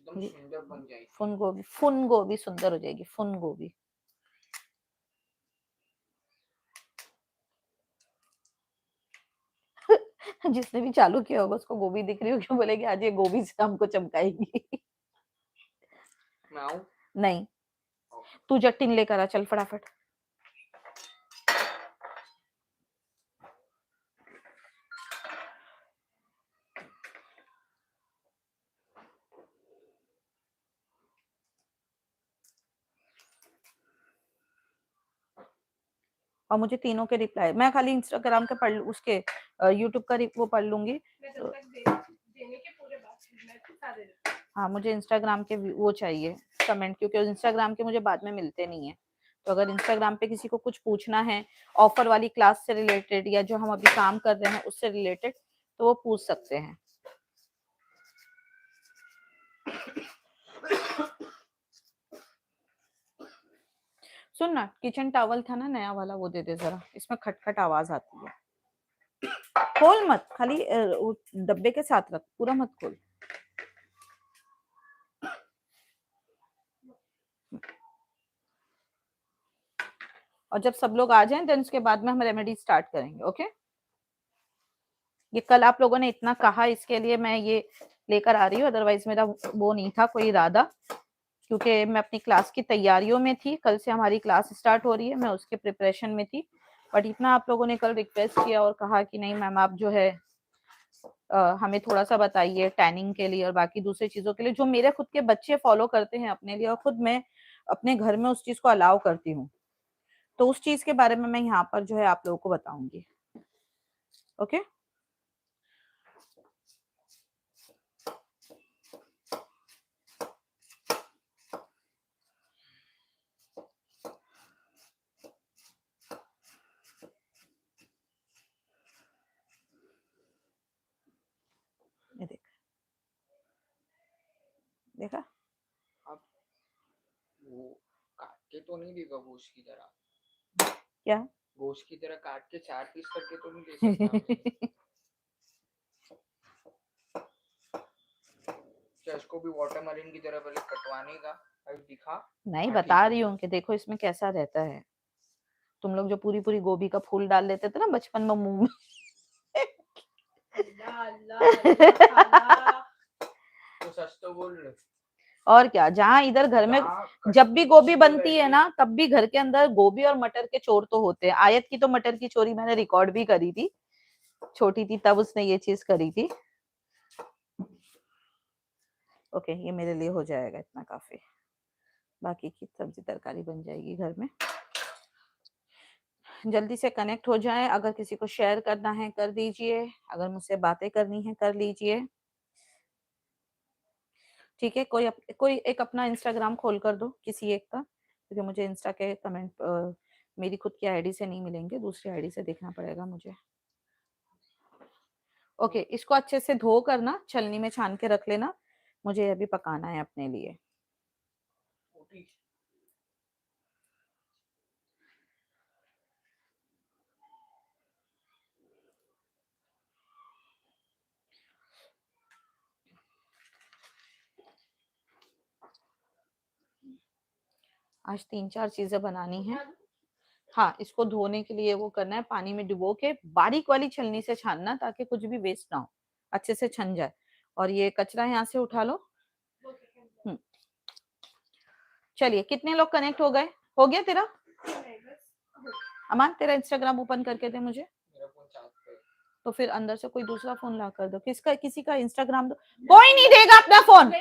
एकदम सुंदर बन जाएगी। फुन गोभी सुंदर हो जाएगी, फुन गोभी। जिसने भी चालू किया होगा उसको गोभी दिख रही होगी, बोलेगी आज ये गोभी से हमको चमकाएगी। मैं आऊं? नहीं, तू जट्टिन लेकर आ, चल फटाफट। और मुझे तीनों के रिप्लाई, मैं खाली इंस्टाग्राम के पढ़ उसके यूट्यूब का वो पढ़ लूंगी। हाँ, मुझे इंस्टाग्राम के वो चाहिए कमेंट, क्योंकि इंस्टाग्राम के मुझे बाद में मिलते नहीं है। तो अगर इंस्टाग्राम पे किसी को कुछ पूछना है ऑफर वाली क्लास से रिलेटेड या जो हम अभी काम कर रहे हैं उससे रिलेटेड, तो वो पूछ सकते हैं। सुन ना, किचन टॉवल था ना नया वाला, वो दे दे जरा, इसमें खटखट आवाज आती है। खोल मत, खाली डब्बे के साथ रख, पूरा मत खोल। और जब सब लोग आ जाएं देन उसके बाद में हम रेमेडी स्टार्ट करेंगे। ओके, ये कल आप लोगों ने इतना कहा, इसके लिए मैं ये लेकर आ रही हूँ, अदरवाइज मेरा वो नहीं था कोई इरादा, क्योंकि मैं अपनी क्लास की तैयारियों में थी। कल से हमारी क्लास स्टार्ट हो रही है, मैं उसके प्रिपरेशन में थी। बट इतना आप लोगों ने कल रिक्वेस्ट किया और कहा कि नहीं मैम आप जो है हमें थोड़ा सा बताइए टैनिंग के लिए और बाकी दूसरी चीजों के लिए, जो मेरे खुद के बच्चे फॉलो करते हैं अपने लिए, और खुद मैं अपने घर में उस चीज को अलाउ करती हूँ। तो उस चीज के बारे में मैं यहाँ पर जो है आप लोगों को बताऊंगी। ओके, ये देख, देखा? अब वो काट के तो नहीं देगा गोश्त की तरह? क्या गोश्त की तरह काट के 4 पीस करके तो नहीं दे सकता मुझे? क्या इसको भी वाटरमेलन की तरह पहले कटवाने का? अभी दिखा। नहीं, हाँ, बता ठीक है रही हूँ कि देखो इसमें कैसा रहता है। तुम लोग जो पूरी पूरी गोभी का फूल डाल देते थे ना बचपन में मुंह में। तो सच तो बोल रहे। और क्या, जहाँ इधर घर में जब भी गोभी बनती है ना, तब भी घर के अंदर गोभी और मटर के चोर तो होते हैं। आयत की तो मटर की चोरी मैंने रिकॉर्ड भी करी थी, छोटी थी तब उसने ये चीज करी थी। ओके, ये मेरे लिए हो जाएगा इतना काफी, बाकी की सब्जी तरकारी बन जाएगी घर में। जल्दी से कनेक्ट हो जाए, अगर किसी को शेयर करना है कर दीजिए, अगर मुझसे बातें करनी है कर लीजिए। ठीक है, कोई एक अपना इंस्टाग्राम खोल कर दो किसी एक का, क्योंकि मुझे इंस्टा के कमेंट मेरी खुद की आईडी से नहीं मिलेंगे, दूसरी आईडी से देखना पड़ेगा मुझे। ओके, इसको अच्छे से धो कर ना छलनी में छान के रख लेना, मुझे अभी पकाना है अपने लिए। आज 3-4 चीजें बनानी है। हाँ, इसको धोने के लिए वो करना है, पानी में डुबो के बारीक वाली छलनी से छानना, ताकि कुछ भी वेस्ट ना हो, अच्छे से छन जाए। और ये कचरा यहाँ से उठा लो। चलिए, कितने लोग कनेक्ट हो गए? हो गया तेरा? अमान, तेरा इंस्टाग्राम ओपन करके दे मुझे। तो फिर अंदर से कोई दूसरा फोन ला कर दो, किसका, किसी का इंस्टाग्राम दो। कोई नहीं देगा अपना फोन,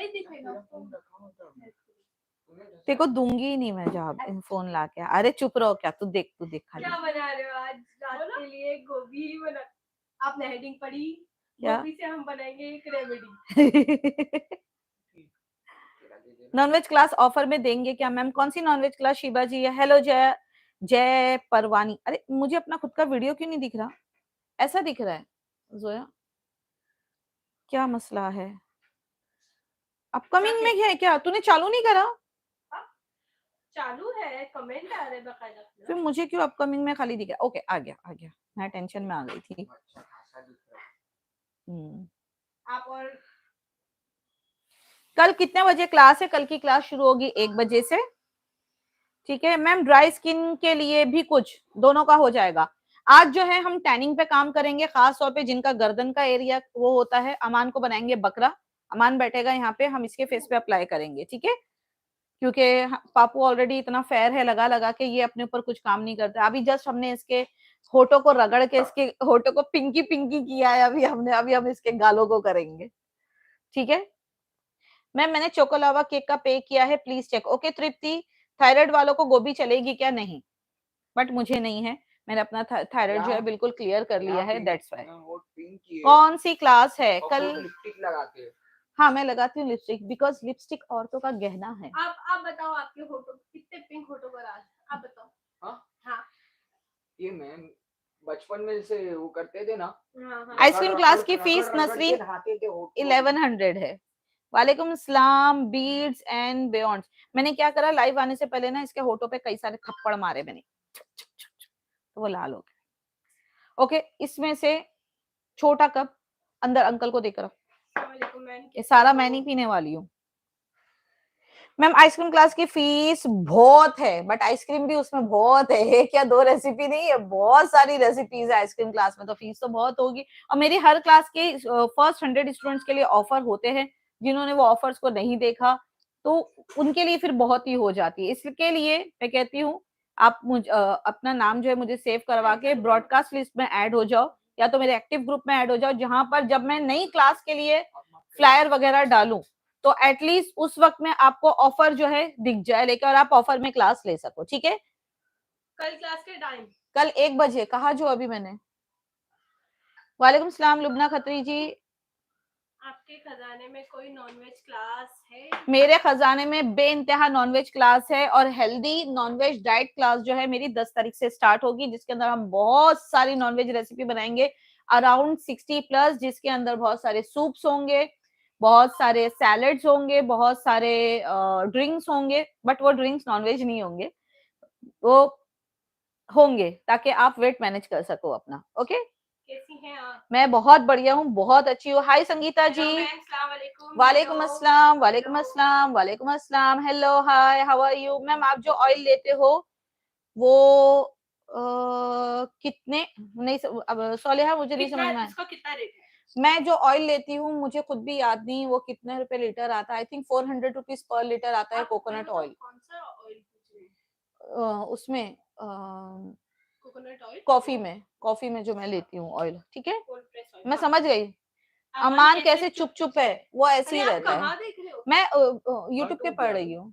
तेरे को दूंगी ही नहीं मैं जब फोन ला के। अरे चुप रहो, क्या तू देख खाली। क्या बना रहे हो आज रात के लिए? गोभी ही बना। आपने हेडिंग पढ़ी? गोभी से हम बनाएंगे एक रेमेडी। नॉनवेज क्लास ऑफर में देंगे क्या मैम? कौन सी नॉनवेज क्लास शिबा जी है? हेलो जय जय परवानी। अरे मुझे अपना खुद का वीडियो क्यों नहीं दिख रहा? ऐसा दिख रहा है जोया, क्या मसला है? अपकमिंग में है क्या? तूने चालू नहीं करा? चालू है, कमेंट आ रहे बकायदा। फिर मुझे क्यों अपकमिंग में खाली दिख रहा? ओके, आ गया, मैं टेंशन में आ गई थी। आप और कल कितने बजे क्लास है? कल की क्लास शुरू होगी 1 बजे से, ठीक है मैम। ड्राई स्किन के लिए भी कुछ दोनों का हो जाएगा। आज जो है हम टैनिंग पे काम करेंगे, खास तौर पे जिनका गर्दन का एरिया वो होता है। अमान को बनाएंगे बकरा, अमान बैठेगा यहाँ पे, हम इसके फेस पे अप्लाई करेंगे, ठीक है। क्योंकि पापू ऑलरेडी इतना फेयर है, लगा लगा के ये अपने ऊपर कुछ काम नहीं करता। अभी जस्ट हमने इसके होठों को रगड़ के इसके होठों को पिंकी पिंकी किया है। अभी हम इसके गालों को करेंगे, ठीक है मैम। मैंने चोकोलावा केक का पे किया है, please check. Okay Tripti, thyroid वालों को गोभी चलेगी क्या? नहीं, बट मुझे नहीं है, मैंने अपना थायराइड जो है बिल्कुल क्लियर कर लिया है, दैट्स व्हाई। कौन सी क्लास है कल? लिपस्टिक लगाते हैं। हाँ मैं लगाती हूँ लिपस्टिक, बिकॉज लिपस्टिक औरतों का गहना है। आप बताओ आपके होठों कितने पिंक होठों पर आज, आप बताओ। हाँ ये मैम बचपन में से वो करते थे ना। आइसक्रीम क्लास की फीस नसरीन 1100 है। वालेकुम सलाम बीड्स एंड बियॉन्ड। मैंने क्या करा, लाइव आने से पहले ना इसके होठों पे कई सारे थप्पड़ मारे मैंने, तो वो लाल हो गए। ओके इसमें से छोटा कप अंदर अंकल को देकर, ये सारा मैं नहीं पीने वाली हूँ। मैम आइसक्रीम क्लास की फीस बहुत है, बट आइसक्रीम भी उसमें बहुत है, एक या 2 रेसिपी नहीं है, बहुत सारी रेसिपीज है आइसक्रीम क्लास में, तो फीस तो बहुत होगी। और मेरी हर क्लास के फर्स्ट 100 स्टूडेंट्स के लिए ऑफर होते हैं, जिन्होंने वो ऑफर्स को नहीं देखा तो उनके लिए फिर बहुत ही हो जाती है। इसके लिए मैं कहती हूँ आप अपना नाम जो है मुझे सेव करवा के ब्रॉडकास्ट लिस्ट में ऐड हो जाओ, या तो मेरे एक्टिव ग्रुप में ऐड हो जाओ, जहां पर जब मैं नई क्लास के लिए फ्लायर वगैरह डालूं तो एटलीस्ट उस वक्त में आपको ऑफर जो है दिख जाए, लेकर और आप ऑफर में क्लास ले सको, ठीक है। कल क्लास के टाइम कल 1 बजे कहा जो अभी मैंने। वालेकुम सलाम लुबना खत्री जी। आपके खजाने में कोई नॉनवेज क्लास है? मेरे खजाने में बेइंतहा नॉनवेज क्लास है, और हेल्दी नॉनवेज डाइट क्लास जो है मेरी 10 तारीख से स्टार्ट होगी, जिसके अंदर हम बहुत सारी नॉनवेज रेसिपी बनाएंगे, अराउंड 60+, जिसके अंदर बहुत सारे सूप्स होंगे, बहुत सारे सैलड्स होंगे, बहुत सारे ड्रिंक्स होंगे, बट वो ड्रिंक्स नॉनवेज नहीं होंगे, वो होंगे ताकि आप वेट मैनेज कर सको अपना। ओके कैसी हैं आप? मैं बहुत बढ़िया हूँ, बहुत अच्छी हूँ। हाय संगीता जी। वालेकुम अस्सलाम, वालेकुम अस्सलाम, वालेकुम अस्सलाम, hello hi how are you. Ma'am आप जो ऑयल लेते हो वो कितने नहीं सोलेहा मुझे नहीं समझ में आया, इसका कितना रेट है? मैं जो ऑयल लेती हूँ मुझे खुद भी याद नहीं वो कितने रुपए लीटर आता है। I think 400 rupees per litre आता है कोकोनट ऑयल। कौन सा ऑयल पूछ रही हैं? उसमें कोकोनट ऑयल कॉफी में जो मैं लेती हूँ ऑयल, ठीक है कोल्ड प्रेस ऑयल। मैं समझ गई। अमान कैसे चुप चुप है, वो ऐसे ही रहता है। देख रहे हो? मैं यूट्यूब पे पढ़ रही हूँ।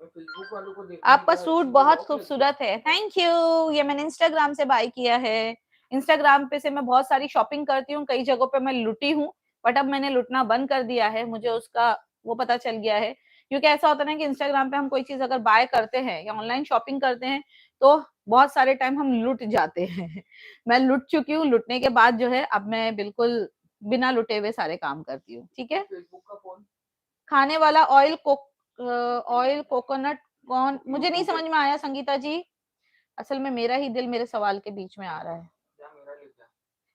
फेसबुक वालों को आपका सूट बहुत खूबसूरत है, थैंक यू। ये मैंने इंस्टाग्राम से बाय किया है। इंस्टाग्राम पे से मैं बहुत सारी शॉपिंग करती हूँ, कई जगहों पे मैं लुटी हूँ, बट अब मैंने लुटना बंद कर दिया है, मुझे उसका वो पता चल गया है। क्योंकि ऐसा होता है ना कि इंस्टाग्राम पे हम कोई चीज अगर बाय करते हैं या ऑनलाइन शॉपिंग करते हैं तो बहुत सारे टाइम हम लुट जाते हैं। मैं लुट चुकी हूँ, लुटने के बाद जो है अब मैं बिल्कुल बिना लुटे हुए सारे काम करती हूँ, ठीक है। फेसबुक का फोन खाने वाला ऑयल कोकोनट कौन, मुझे नहीं समझ में आया संगीता जी। असल में मेरा ही दिल मेरे सवाल के बीच में आ रहा है।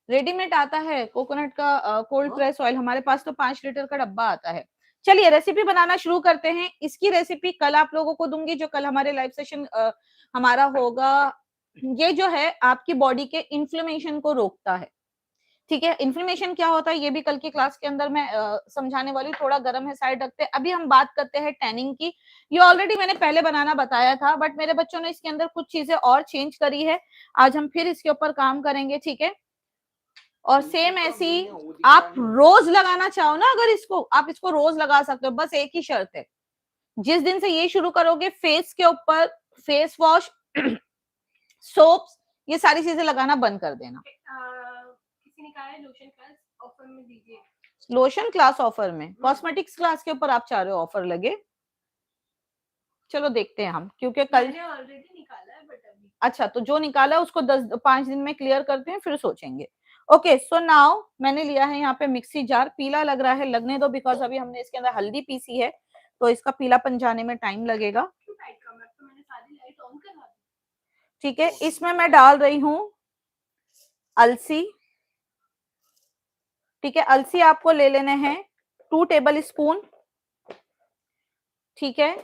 रेडीमेड आता है कोकोनट का कोल्ड प्रेस ऑयल, हमारे पास तो 5 लीटर का डब्बा आता है। चलिए रेसिपी बनाना शुरू करते हैं। इसकी रेसिपी कल आप लोगों को दूंगी, जो कल हमारे लाइव सेशन हमारा होगा। ये जो है आपकी बॉडी के इन्फ्लेमेशन को रोकता है, ठीक है। इन्फ्लेमेशन क्या होता है ये भी कल की क्लास के अंदर मैं समझाने वाली हूँ, थोड़ा गर्म है साइड रखते हैं। अभी हम बात करते हैं टैनिंग की। ये ऑलरेडी मैंने पहले बनाना बताया था, बट मेरे बच्चों ने इसके अंदर कुछ चीजें और चेंज करी है, आज हम फिर इसके ऊपर काम करेंगे, ठीक है। और सेम ऐसी आप रोज लगाना चाहो ना, अगर इसको आप इसको रोज लगा सकते हो, बस एक ही शर्त है, जिस दिन से ये शुरू करोगे फेस के ऊपर फेस वॉश सोप्स ये सारी चीजें लगाना बंद कर देना। किसी ने कहा है लोशन क्लास ऑफर में दीजिए। लोशन क्लास ऑफर में, कॉस्मेटिक्स क्लास के ऊपर आप चाह रहे हो ऑफर लगे, चलो देखते हैं हम, क्योंकि कल मैंने ऑलरेडी निकाला है बट अभी अच्छा तो जो निकाला है उसको 5 दिन में क्लियर करते हैं, फिर सोचेंगे। ओके सो नाउ मैंने लिया है यहाँ पे मिक्सी जार, पीला लग रहा है, लगने दो, बिकॉज अभी हमने इसके अंदर हल्दी पीसी है तो इसका पीलापन जाने में टाइम लगेगा, ठीक है। इसमें मैं डाल रही हूँ अलसी, ठीक है। अलसी आपको ले लेने हैं 2 टेबल स्पून, ठीक है।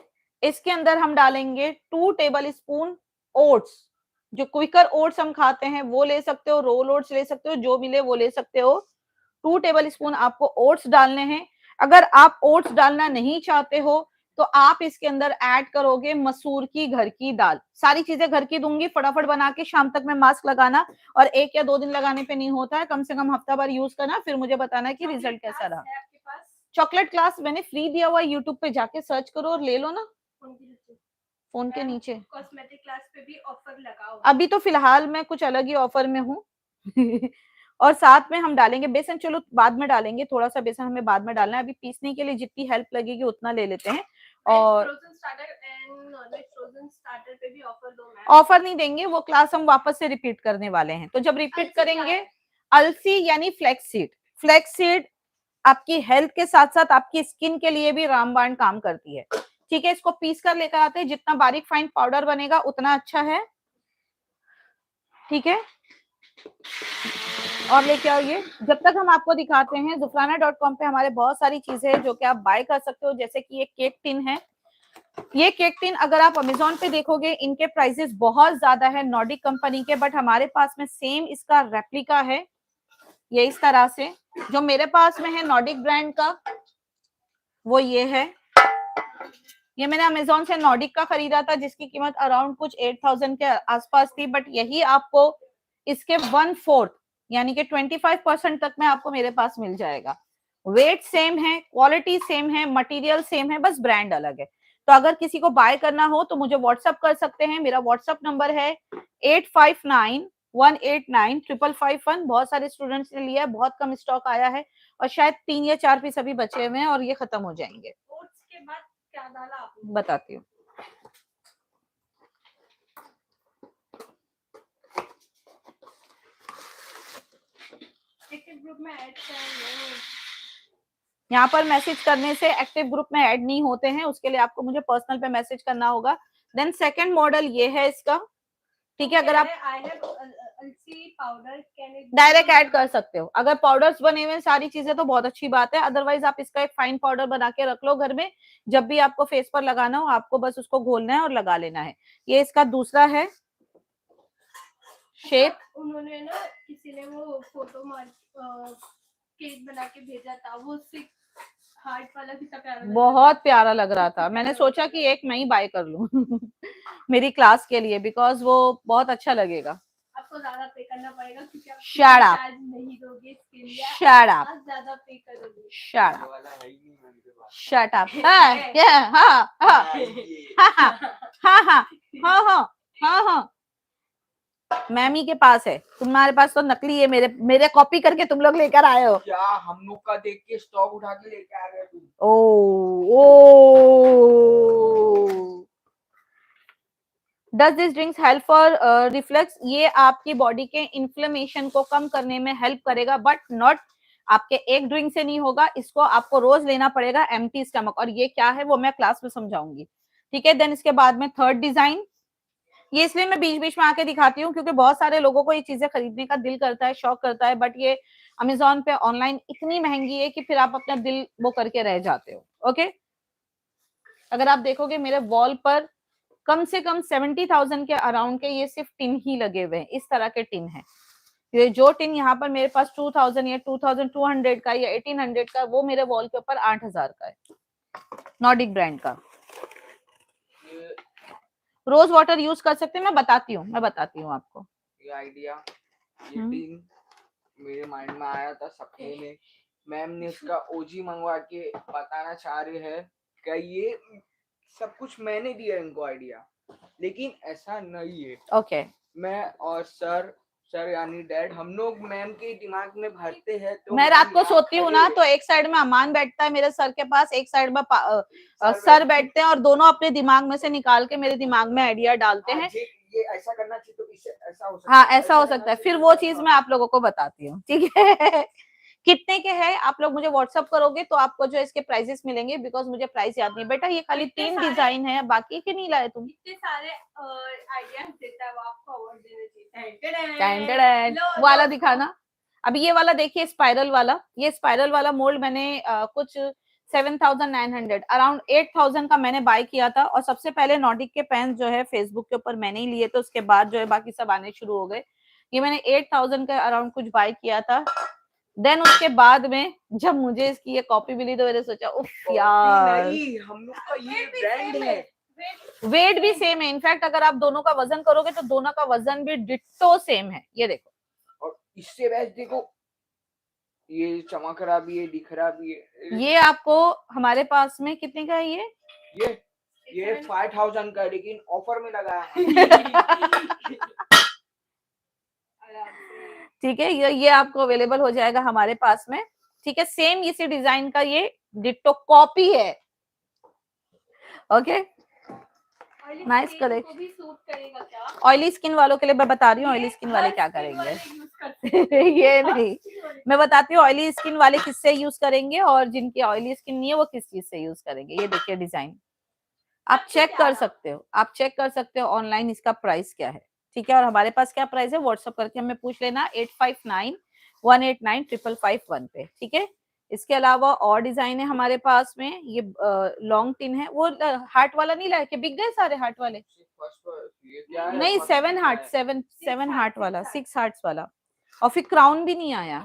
इसके अंदर हम डालेंगे 2 टेबल स्पून ओट्स, जो क्विकर ओट्स हम खाते हैं वो ले सकते हो, रोल ओट्स ले सकते हो, जो मिले वो ले सकते हो। 2 टेबल स्पून आपको ओट्स डालने हैं। अगर आप ओट्स डालना नहीं चाहते हो तो आप इसके अंदर ऐड करोगे मसूर की घर की दाल। सारी चीजें घर की दूंगी, फटाफट बना के शाम तक में मास्क लगाना, और 1 या 2 दिन लगाने पे नहीं होता है, कम से कम हफ्ता भर यूज करना, फिर मुझे बताना कि रिजल्ट कैसा रहा। आपके पास चॉकलेट क्लास मैंने फ्री दिया हुआ है, यूट्यूब पे जाके सर्च करो और ले लो ना, फोन के नीचे। कॉस्मेटिक क्लास पे भी ऑफर लगा हुआ है। अभी तो फिलहाल मैं कुछ अलग ही ऑफर में हूँ और साथ में हम डालेंगे बेसन, चलो बाद में डालेंगे, थोड़ा सा बेसन हमें बाद में डालना है, अभी पीसने के लिए जितनी हेल्प लगेगी उतना ले लेते हैं। और frozen starter and non veg frozen starter पे भी ऑफर दो मैम। ऑफर नहीं देंगे, वो क्लास हम वापस से रिपीट करने वाले हैं, तो जब रिपीट करेंगे अलसी यानी फ्लैक्स सीड। फ्लैक्स सीड आपकी हेल्थ के साथ साथ आपकी स्किन के लिए भी रामबाण काम करती है, ठीक है। इसको पीस कर लेकर आते हैं, जितना बारीक फाइन पाउडर बनेगा उतना अच्छा है, ठीक है। और लेके आओ ये। जब तक हम आपको दिखाते हैं, zufrana.com पे हमारे बहुत सारी चीजें हैं जो कि आप बाय कर सकते हो, जैसे कि ये केक टिन है। ये केक टिन अगर आप अमेजोन पे देखोगे इनके प्राइसेस बहुत ज्यादा है नॉर्डिक कंपनी के, बट हमारे पास में सेम इसका रेप्लिका है, ये इस तरह से। जो मेरे पास में है नॉर्डिक ब्रांड का वो ये है, ये मैंने अमेजोन से नॉर्डिक का खरीदा था, जिसकी कीमत अराउंड कुछ 8000 के आसपास थी, बट यही आपको इसके 1/4 यानी कि 25% तक में आपको मेरे पास मिल जाएगा। वेट सेम है, क्वालिटी सेम है, मटेरियल सेम है, बस ब्रांड अलग है। तो अगर किसी को बाय करना हो तो मुझे व्हाट्सअप कर सकते हैं, मेरा व्हाट्सअप नंबर है 8591895551। बहुत सारे स्टूडेंट्स ने लिया है, बहुत कम स्टॉक आया है, और शायद 3 या 4 पीस अभी बचे हुए हैं और ये खत्म हो जाएंगे। ओट्स के बाद क्या डाला आपने? बताती हूँ। एक्टिव ग्रुप में ऐड करेंगे। यहाँ पर मैसेज करने से एक्टिव ग्रुप में ऐड नहीं होते हैं, उसके लिए आपको मुझे पर्सनल पे मैसेज करना होगा। देन सेकंड मॉडल ये है इसका, ठीक है। अगर आप अलसी पाउडर डायरेक्ट ऐड कर सकते हो, अगर पाउडर्स बने हुए सारी चीजें तो बहुत अच्छी बात है, अदरवाइज आप इसका एक फाइन पाउडर बना के रख लो घर में, जब भी आपको फेस पर लगाना हो आपको बस उसको घोलना है और लगा लेना है। ये इसका दूसरा है शेप। उन्होंने ना किसी ने वो फोटो केक बना के भेजा था, वो सिक हार्ट वाला कितना प्यारा बहुत प्यारा लग रहा था, मैंने सोचा कि एक मैं ही बाय कर लूं मेरी क्लास के लिए, बिकॉज वो बहुत अच्छा लगेगा। आपको ज्यादा पे करना पड़ेगा क्योंकि आप Shut up. चार्ज नहीं दोगे इसके लिए। Shut up. आप ज्यादा पे करोगे। Shut up. वाला है ही नहीं मेरे पास। Shut up. हाँ हाँ हाँ हाँ हाँ हाँ हाँ हाँ हाँ हाँ मैमी के पास है, तुम्हारे पास तो नकली है, मेरे कॉपी करके तुम लोग लेकर आए हो। क्या हम लोग का देख के स्टॉक उठा के लेके आ गए तुम? Oh does this drinks help for reflex? ये आपकी बॉडी के इन्फ्लेमेशन को कम करने में हेल्प करेगा, बट नॉट आपके एक ड्रिंक से नहीं होगा, इसको आपको रोज लेना पड़ेगा एम्प्टी स्टमक। और ये क्या है वो मैं क्लास में समझाऊंगी, ठीक है। देन इसके बाद में थर्ड डिजाइन, ये इसलिए मैं बीच बीच में आके दिखाती हूँ क्योंकि बहुत सारे लोगों को ये चीजें खरीदने का दिल करता है, शौक करता है, बट ये अमेजोन पे ऑनलाइन इतनी महंगी है कि फिर आप अपना दिल वो करके रह जाते हो। ओके, अगर आप देखोगे मेरे वॉल पर कम से कम 70,000 के अराउंड के ये सिर्फ टिन ही लगे हुए हैं, इस तरह के टिन है। ये जो टिन यहाँ पर मेरे पास 2000 या 2200 का या 1800 का, वो मेरे वॉल के ऊपर 8000 का है, नॉर्डिक ब्रांड का। रोज वाटर यूज कर सकते हैं, मैं बताती हूँ आपको। ये आइडिया ये टीम मेरे माइंड में आया था सपने में, मैम ने इसका ओजी मंगवा के बताना चाह रहे हैं कि ये सब कुछ मैंने दिया इनको आइडिया, लेकिन ऐसा नहीं है। ओके मैं और सर यानी डैड, हम लोग मैम के दिमाग में भरते हैं। तो मैं रात को सोती हूँ ना, तो एक साइड में अमान बैठता है मेरे सर के पास, एक साइड में सर बैठते हैं, और दोनों अपने दिमाग में से निकाल के मेरे दिमाग में आइडिया डालते हैं। ये ऐसा करना चाहिए तो इससे ऐसा हो सकता हाँ, ऐसा हो सकता है, फिर वो चीज मैं आप लोगों को बताती हूँ, ठीक है। कितने के हैं आप लोग मुझे व्हाट्सअप करोगे तो आपको जो इसके प्राइसेस मिलेंगे, बिकॉज मुझे प्राइस याद नहीं। बेटा ये खाली 3 डिजाइन है, बाकी के नहीं लाए तुम? इतने सारे आइडियाज देता है, वो आपको अवार्ड देने चाहिए। वाला दिखाना। अभी ये वाला देखिए, स्पाइरल वाला, ये स्पाइरल वाला मोल्ड मैंने कुछ 7,900, अराउंड 8,000 का मैंने बाय किया था। और सबसे पहले नॉर्डिक के पेन्स जो है फेसबुक के ऊपर मैंने ही लिए थे, उसके बाद जो है बाकी सब आने शुरू हो गए। ये मैंने 8,000 का अराउंड कुछ बाय किया था। देन उसके बाद में जब मुझे इसकी ये कॉपी मिली तो मैंने सोचा उफ यार, नहीं, हम लोग का ये ब्रांड है। वेट भी सेम है। इनफैक्ट अगर आप दोनों का वजन करोगे तो दोनों का वजन भी डिट्टो सेम है। ये देखो, और इससे बेस्ट देखो, ये चमक रहा भी है, दिख रहा भी है। ये आपको हमारे पास में कितने का है ये 5,000 का, लेकिन ऑफर में लगाया है। ठीक है, ये आपको अवेलेबल हो जाएगा हमारे पास में। ठीक है, सेम इसी डिजाइन का ये डिट्टो कॉपी है। Okay, nice collection. भी सूट करेगा क्या? ऑयली स्किन वालों के लिए मैं बता रही हूँ ऑयली स्किन वाले क्या करेंगे। ये नहीं, मैं बताती हूँ ऑयली स्किन वाले किससे यूज करेंगे और जिनकी ऑयली स्किन नहीं है वो किस चीज से यूज करेंगे। ये देखिए डिजाइन, आप चेक कर सकते हो, आप चेक कर सकते हो ऑनलाइन इसका प्राइस क्या है। ठीक है, और हमारे पास क्या प्राइस है व्हाट्सएप करके हमें पूछ लेना 8591895551 पे। ठीक है, इसके अलावा और डिजाइन है हमारे पास में। ये लॉन्ग टिन है, वो हार्ट वाला नहीं लाए के बिक गए सारे हार्ट वाले? नहीं, 7 हार्ट, 7 हार्ट वाला, 6 हार्ट्स वाला। और फिर क्राउन भी नहीं आया,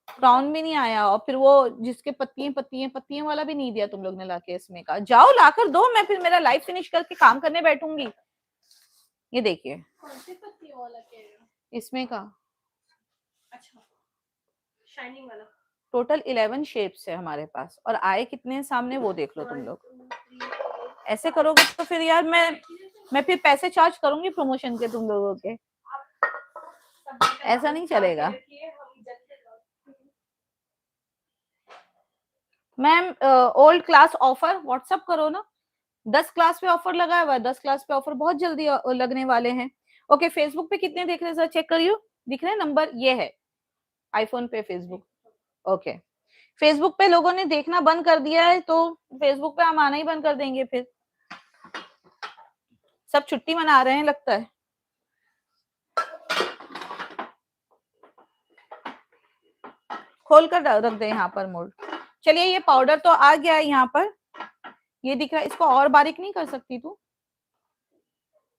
क्राउन भी नहीं आया। और फिर वो जिसके पत्तियां वाला भी नहीं दिया तुम लोग ने लाके। इसमें का जाओ लाकर दो, मैं फिर मेरा लाइव फिनिश करके काम करने बैठूंगी। ये देखिए कौन से पत्तियों वाला कह रहे हो? इसमें का अच्छा, शाइनिंग वाला। टोटल 11 शेप्स है हमारे पास, और आए कितने हैं सामने वो देख लो तुम लोग। ऐसे करोगे तो फिर यार मैं फिर पैसे चार्ज करूंगी प्रमोशन के तुम लोगों के, ऐसा नहीं चलेगा। Ma'am old class offer WhatsApp करो ना, 10 क्लास पे ऑफर लगाया हुआ है, 10 क्लास पे ऑफर बहुत जल्दी लगने वाले हैं। ओके, फेसबुक पे कितने देख रहे हैं सर, चेक करियो, दिख रहे हैं नंबर? ये है आईफोन पे फेसबुक। ओके, फेसबुक पे लोगों ने देखना बंद कर दिया है तो फेसबुक पे हम आना ही बंद कर देंगे, फिर सब छुट्टी मना रहे हैं लगता है। खोल कर रख दे यहाँ पर मोड। चलिए, ये पाउडर तो आ गया है यहाँ पर, ये दिख रहा है। इसको और बारीक नहीं कर सकती तू?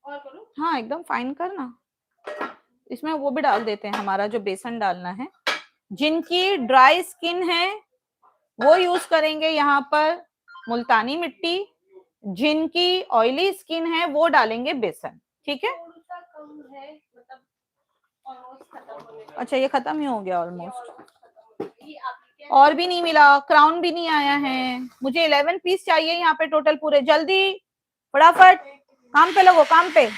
और करो? हाँ एकदम फाइन करना। इसमें वो भी डाल देते हैं, हमारा जो बेसन डालना है। जिनकी ड्राई स्किन है वो यूज करेंगे यहाँ पर मुल्तानी मिट्टी, जिनकी ऑयली स्किन है वो डालेंगे बेसन। ठीक है, थोड़ा सा कम है, मतलब ऑलमोस्ट खत्म होने का। अच्छा ये खत्म ही हो गया ऑलमोस्ट, ये आपके और भी नहीं मिला, क्राउन भी नहीं आया है। मुझे 11 पीस चाहिए यहाँ पे टोटल पूरे, जल्दी फटाफट काम पे लगो, काम पे।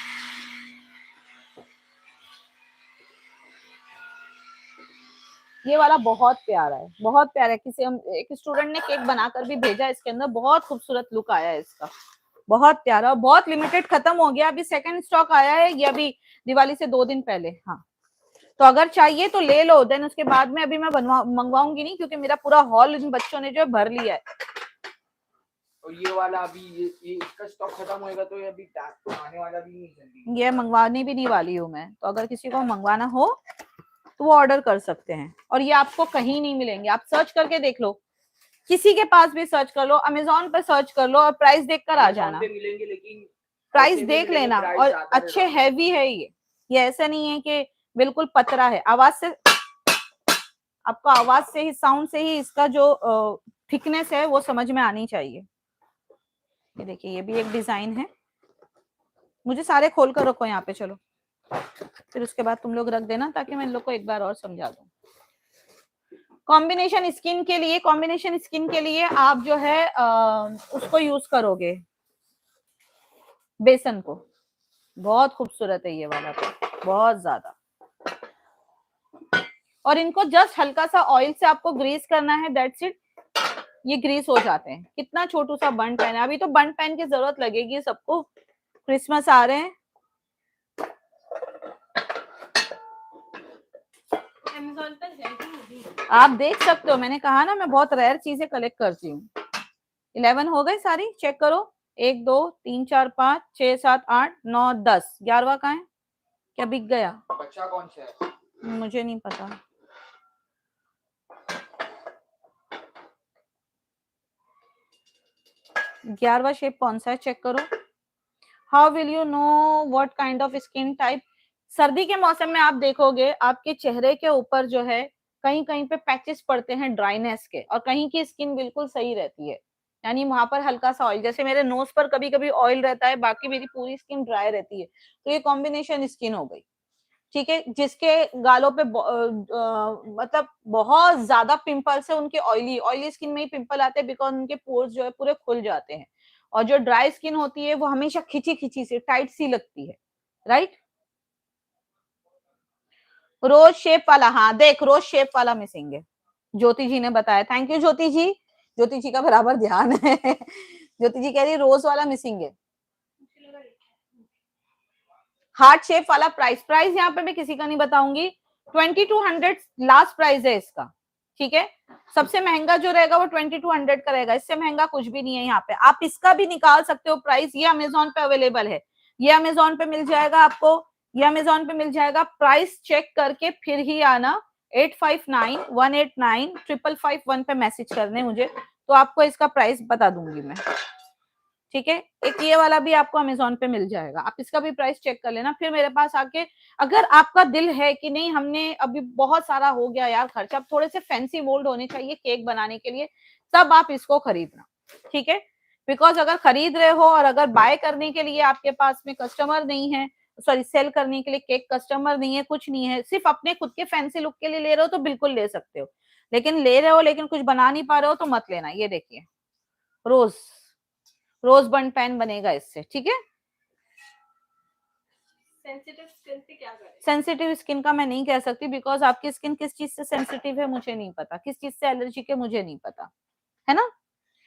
ये वाला बहुत प्यारा है, बहुत प्यारा है। किसी हम एक स्टूडेंट ने केक बनाकर भी भेजा, इसके अंदर बहुत खूबसूरत लुक आया है इसका, बहुत प्यारा, बहुत लिमिटेड, खत्म हो गया। अभी सेकंड स्टॉक आया है, ये अभी दिवाली से 2 दिन पहले। हाँ, तो अगर चाहिए तो ले लो, देन उसके बाद में अभी मैं मंगवाऊंगी नहीं, क्योंकि मेरा पूरा हॉल इन बच्चों ने जो है भर लिया है। और ये वाला अभी ये इसका स्टॉक खत्म होएगा तो ये अभी आने वाला भी नहीं जल्दी। ये मंगवाने भी नहीं वाली हूँ मैं, तो अगर किसी को मंगवाना हो तो वो ऑर्डर कर सकते हैं। और ये आपको कहीं नहीं मिलेंगे, आप सर्च करके देख लो, किसी के पास भी सर्च कर लो, अमेजोन पे सर्च कर लो और प्राइस देखकर आ जाना। मिलेंगे लेकिन प्राइस देख लेना, और अच्छे हैवी है ये ऐसा नहीं है कि बिल्कुल पतरा है। आवाज से, आपको आवाज से ही, साउंड से ही इसका जो थिकनेस है वो समझ में आनी चाहिए। ये देखिए, ये भी एक डिजाइन है। मुझे सारे खोल कर रखो यहाँ पे, चलो फिर उसके बाद तुम लोग रख देना, ताकि मैं इन लोग को एक बार और समझा दूं। कॉम्बिनेशन स्किन के लिए, कॉम्बिनेशन स्किन के लिए आप जो है उसको यूज करोगे, बेसन को। बहुत खूबसूरत है ये वाला तो, बहुत ज्यादा। और इनको जस्ट हल्का सा ऑयल से आपको ग्रीस करना है, दैट्स इट। ये ग्रीस हो जाते हैं। कितना छोटू सा बंड पेन है, अभी तो बंड पेन की जरूरत लगेगी सबको, क्रिसमस आ रहे हैं। अमेज़न पर है ही। आप देख सकते हो, मैंने कहा ना मैं बहुत रेयर चीजें कलेक्ट करती हूँ। 11 हो गए सारी, चेक करो। 1 2 3 4 5 6 7 8 9 10, 11वां कहाँ है? क्या बिक गया? बच्चा कौन सा है मुझे नहीं पता। 11वां शेप कौन सा है, चेक करो। How will you know what kind of skin type? सर्दी के मौसम में आप देखोगे आपके चेहरे के ऊपर जो है कहीं कहीं पे पैचेस पड़ते हैं ड्राइनेस के, और कहीं की स्किन बिल्कुल सही रहती है, यानी वहां पर हल्का सा ऑयल, जैसे मेरे नोज पर कभी कभी ऑयल रहता है, बाकी मेरी पूरी स्किन ड्राई रहती है, तो ये कॉम्बिनेशन स्किन हो गई। ठीक है, जिसके गालों पे मतलब बहुत ज्यादा पिंपल्स है, उनके ऑयली ऑयली स्किन में ही पिंपल आते हैं, बिकॉज उनके पोर्स जो है पूरे खुल जाते हैं, और जो ड्राई स्किन होती है वो हमेशा खिंची खिंची सी टाइट सी लगती है, राइट। रोज शेप वाला, हाँ देख रोज शेप वाला मिसिंग है, ज्योति जी ने बताया, थैंक यू ज्योति जी, ज्योति जी का बराबर ध्यान है। ज्योति जी कह रही रोज वाला मिसिंग है। हार्ट शेप वाला प्राइस, प्राइस यहाँ पे मैं किसी का नहीं बताऊंगी, 2200 लास्ट प्राइस है इसका, ठीक है। सबसे महंगा जो रहेगा वो 2200 का रहेगा, इससे महंगा कुछ भी नहीं है यहाँ पे। आप इसका भी निकाल सकते हो प्राइस, ये अमेजोन पे अवेलेबल है, ये अमेजोन पे मिल जाएगा आपको, ये अमेजोन पे मिल जाएगा। प्राइस चेक करके फिर ही आना, 8591895551 पे मैसेज करने मुझे, तो आपको इसका प्राइस बता दूंगी मैं, ठीक है। एक ये वाला भी आपको अमेजोन पे मिल जाएगा, आप इसका भी प्राइस चेक कर लेना, फिर मेरे पास आके अगर आपका दिल है कि नहीं हमने अभी बहुत सारा हो गया यार खर्चा, अब थोड़े से फैंसी मोल्ड होने चाहिए केक बनाने के लिए, तब आप इसको खरीदना, ठीक है। बिकॉज अगर खरीद रहे हो और अगर बाय करने के लिए आपके पास में कस्टमर नहीं है, सॉरी सेल करने के लिए केक कस्टमर नहीं है, कुछ नहीं है, सिर्फ अपने खुद के फैंसी लुक के लिए ले रहे हो तो बिल्कुल ले सकते हो, लेकिन ले रहे हो लेकिन कुछ बना नहीं पा रहे हो तो मत लेना। ये देखिए रोज रोज बंड पेन बनेगा इससे, ठीक है। सेंसिटिव स्किन से क्या करें? सेंसिटिव स्किन का मैं नहीं कह सकती, बिकॉज आपकी स्किन किस चीज से सेंसिटिव है मुझे नहीं पता, किस चीज से एलर्जिक है मुझे नहीं पता, है ना।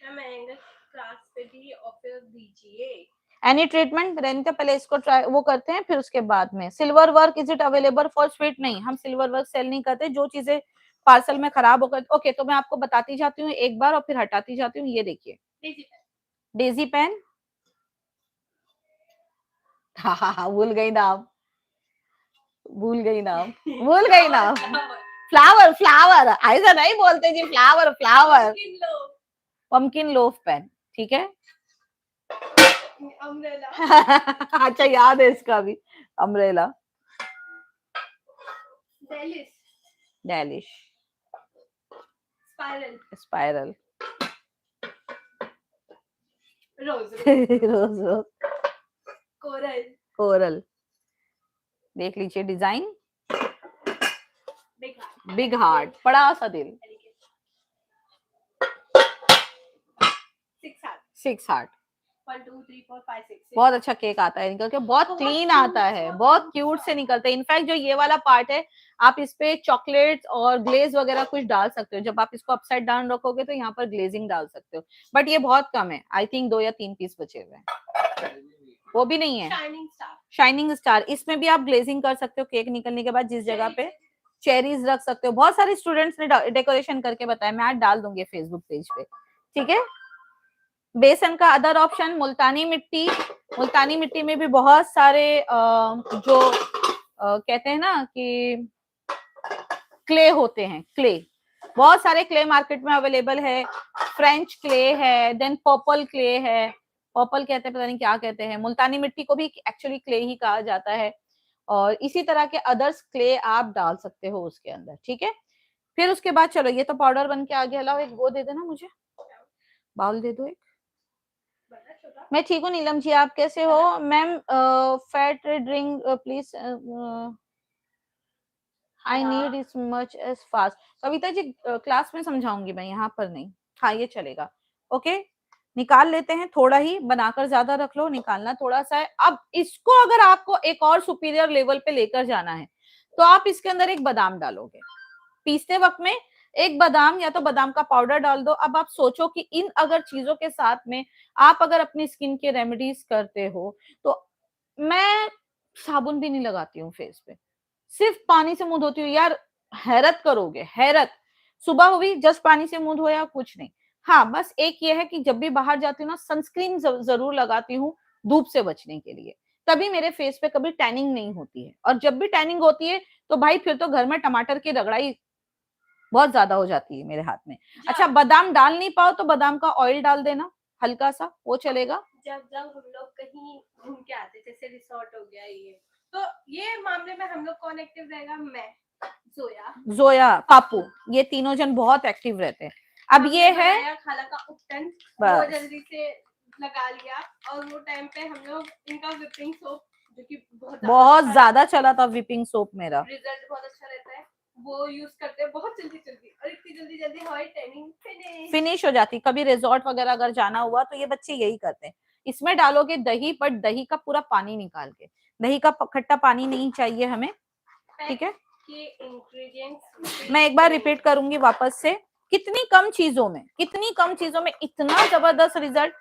महंगा क्लास पे भी ऑफर दीजिए। एनी ट्रीटमेंट रेनिका, पहले इसको ट्राई वो करते हैं फिर उसके बाद में। Silver work is it available for sweet? नहीं, हम सिल्वर वर्क सेल नहीं करते, जो चीजें पार्सल में खराब होकर। ओके, तो मैं आपको बताती जाती हूँ एक बार और फिर हटाती जाती हूँ। ये देखिए डेजी पेन, हाँ भूल गई नाम, भूल गई नाम, भूल गई नाम। फ्लावर, फ्लावर ऐसा नहीं बोलते जी, flower flower, pumpkin loaf pen, ठीक है। अम्ब्रेला। अच्छा याद है इसका भी, umbrella, delish, delish, spiral, spiral, rose, rose rose, coral, coral, देख लीजिए डिजाइन, बिग हार्ट, बड़ा सा दिल, 6 हार्ट, 1 2 3 4 5 6। बहुत अच्छा केक आता है निकल के, बहुत क्लीन आता है, बहुत क्यूट से निकलता है। इनफैक्ट जो ये वाला पार्ट है आप इस पे चॉकलेट्स और ग्लेज वगैरह कुछ डाल सकते हो, जब आप इसको अपसाइड डाउन रखोगे तो यहाँ पर ग्लेजिंग डाल सकते हो, बट ये बहुत कम है, आई थिंक 2 या 3 पीस बचे हुए हैं, वो भी नहीं है। शाइनिंग स्टार, शाइनिंग स्टार, इसमें भी आप ग्लेजिंग कर सकते हो केक निकलने के बाद, जिस जगह पे चेरीज रख सकते हो। बहुत सारे स्टूडेंट्स ने डेकोरेशन करके बताया, मैं आज डाल दूंगी फेसबुक पेज पे, ठीक है। बेसन का अदर ऑप्शन मुल्तानी मिट्टी, मुल्तानी मिट्टी में भी बहुत सारे जो कहते हैं ना कि क्ले होते हैं, क्ले, बहुत सारे क्ले मार्केट में अवेलेबल है। फ्रेंच क्ले है, देन पर्पल क्ले है, पर्पल कहते हैं पता नहीं क्या कहते हैं, मुल्तानी मिट्टी को भी एक्चुअली क्ले ही कहा जाता है, और इसी तरह के अदर्स क्ले आप डाल सकते हो उसके अंदर, ठीक है। फिर उसके बाद चलो ये तो पाउडर बन के आ गया, लाओ एक वो दे देना मुझे, बाउल दे दो एक। मैं ठीक हूँ नीलम जी, आप कैसे हो ma'am? Fat drink please, I need is much as fast. Kavita ji class में समझाऊंगी मैं, यहाँ पर नहीं, हाँ ये चलेगा, ओके। निकाल लेते हैं, थोड़ा ही बनाकर ज्यादा रख लो, निकालना थोड़ा सा है। अब इसको अगर आपको एक और सुपीरियर लेवल पे लेकर जाना है तो आप इसके अंदर एक बादाम डालोगे, पीसते वक्त में एक बादाम या तो बादाम का पाउडर डाल दो। अब आप सोचो कि इन अगर चीजों के साथ में आप अगर अपनी स्किन के रेमेडीज करते हो, तो मैं साबुन भी नहीं लगाती हूँ फेस पे, सिर्फ पानी से मुंह धोती हूँ यार, हैरत करोगे, हैरत। सुबह हुई जस्ट पानी से मुंह धोया, कुछ नहीं। हाँ बस एक ये है कि जब भी बाहर जाती हूँ ना सनस्क्रीन जरूर लगाती हूँ धूप से बचने के लिए, तभी मेरे फेस पे कभी टैनिंग नहीं होती है। और जब भी टैनिंग होती है तो भाई फिर तो घर में टमाटर की रगड़ाई बहुत ज्यादा हो जाती है मेरे हाथ में। अच्छा बादाम डाल नहीं पाओ तो बादाम का ऑयल डाल देना, हल्का सा वो चलेगा। जब जब हम लोग कहीं घूम के आते, जैसे रिसोर्ट हो गया तो ये मामले में हम लोग कौन एक्टिव रहेगा? मैं, जोया, पापू, ये तीनों जन बहुत एक्टिव रहते हैं। अब ये है बनाया खाला का उपटन, वो बस जल्दी से लगा लिया, और वो टाइम पे हम लोग इनका विपिंग सोप, जो कि बहुत ज्यादा चला था विपिंग सोप, मेरा रिजल्ट बहुत अच्छा रहता है, वो यूज करते हैं बहुत जल्दी जल्दी, और इतनी जल्दी जल्दी हमारी ट्रेनिंग फिनिश हो जाती। कभी रिजॉर्ट वगैरह अगर जाना हुआ तो ये बच्चे यही करते हैं। इसमें डालोगे दही, बट दही का पूरा पानी निकाल के, दही का खट्टा पानी नहीं चाहिए हमें, ठीक है। के इंग्रेडिएंट्स मैं एक बार रिपीट करूंगी वापस से, कितनी कम चीजों में इतना जबरदस्त रिजल्ट।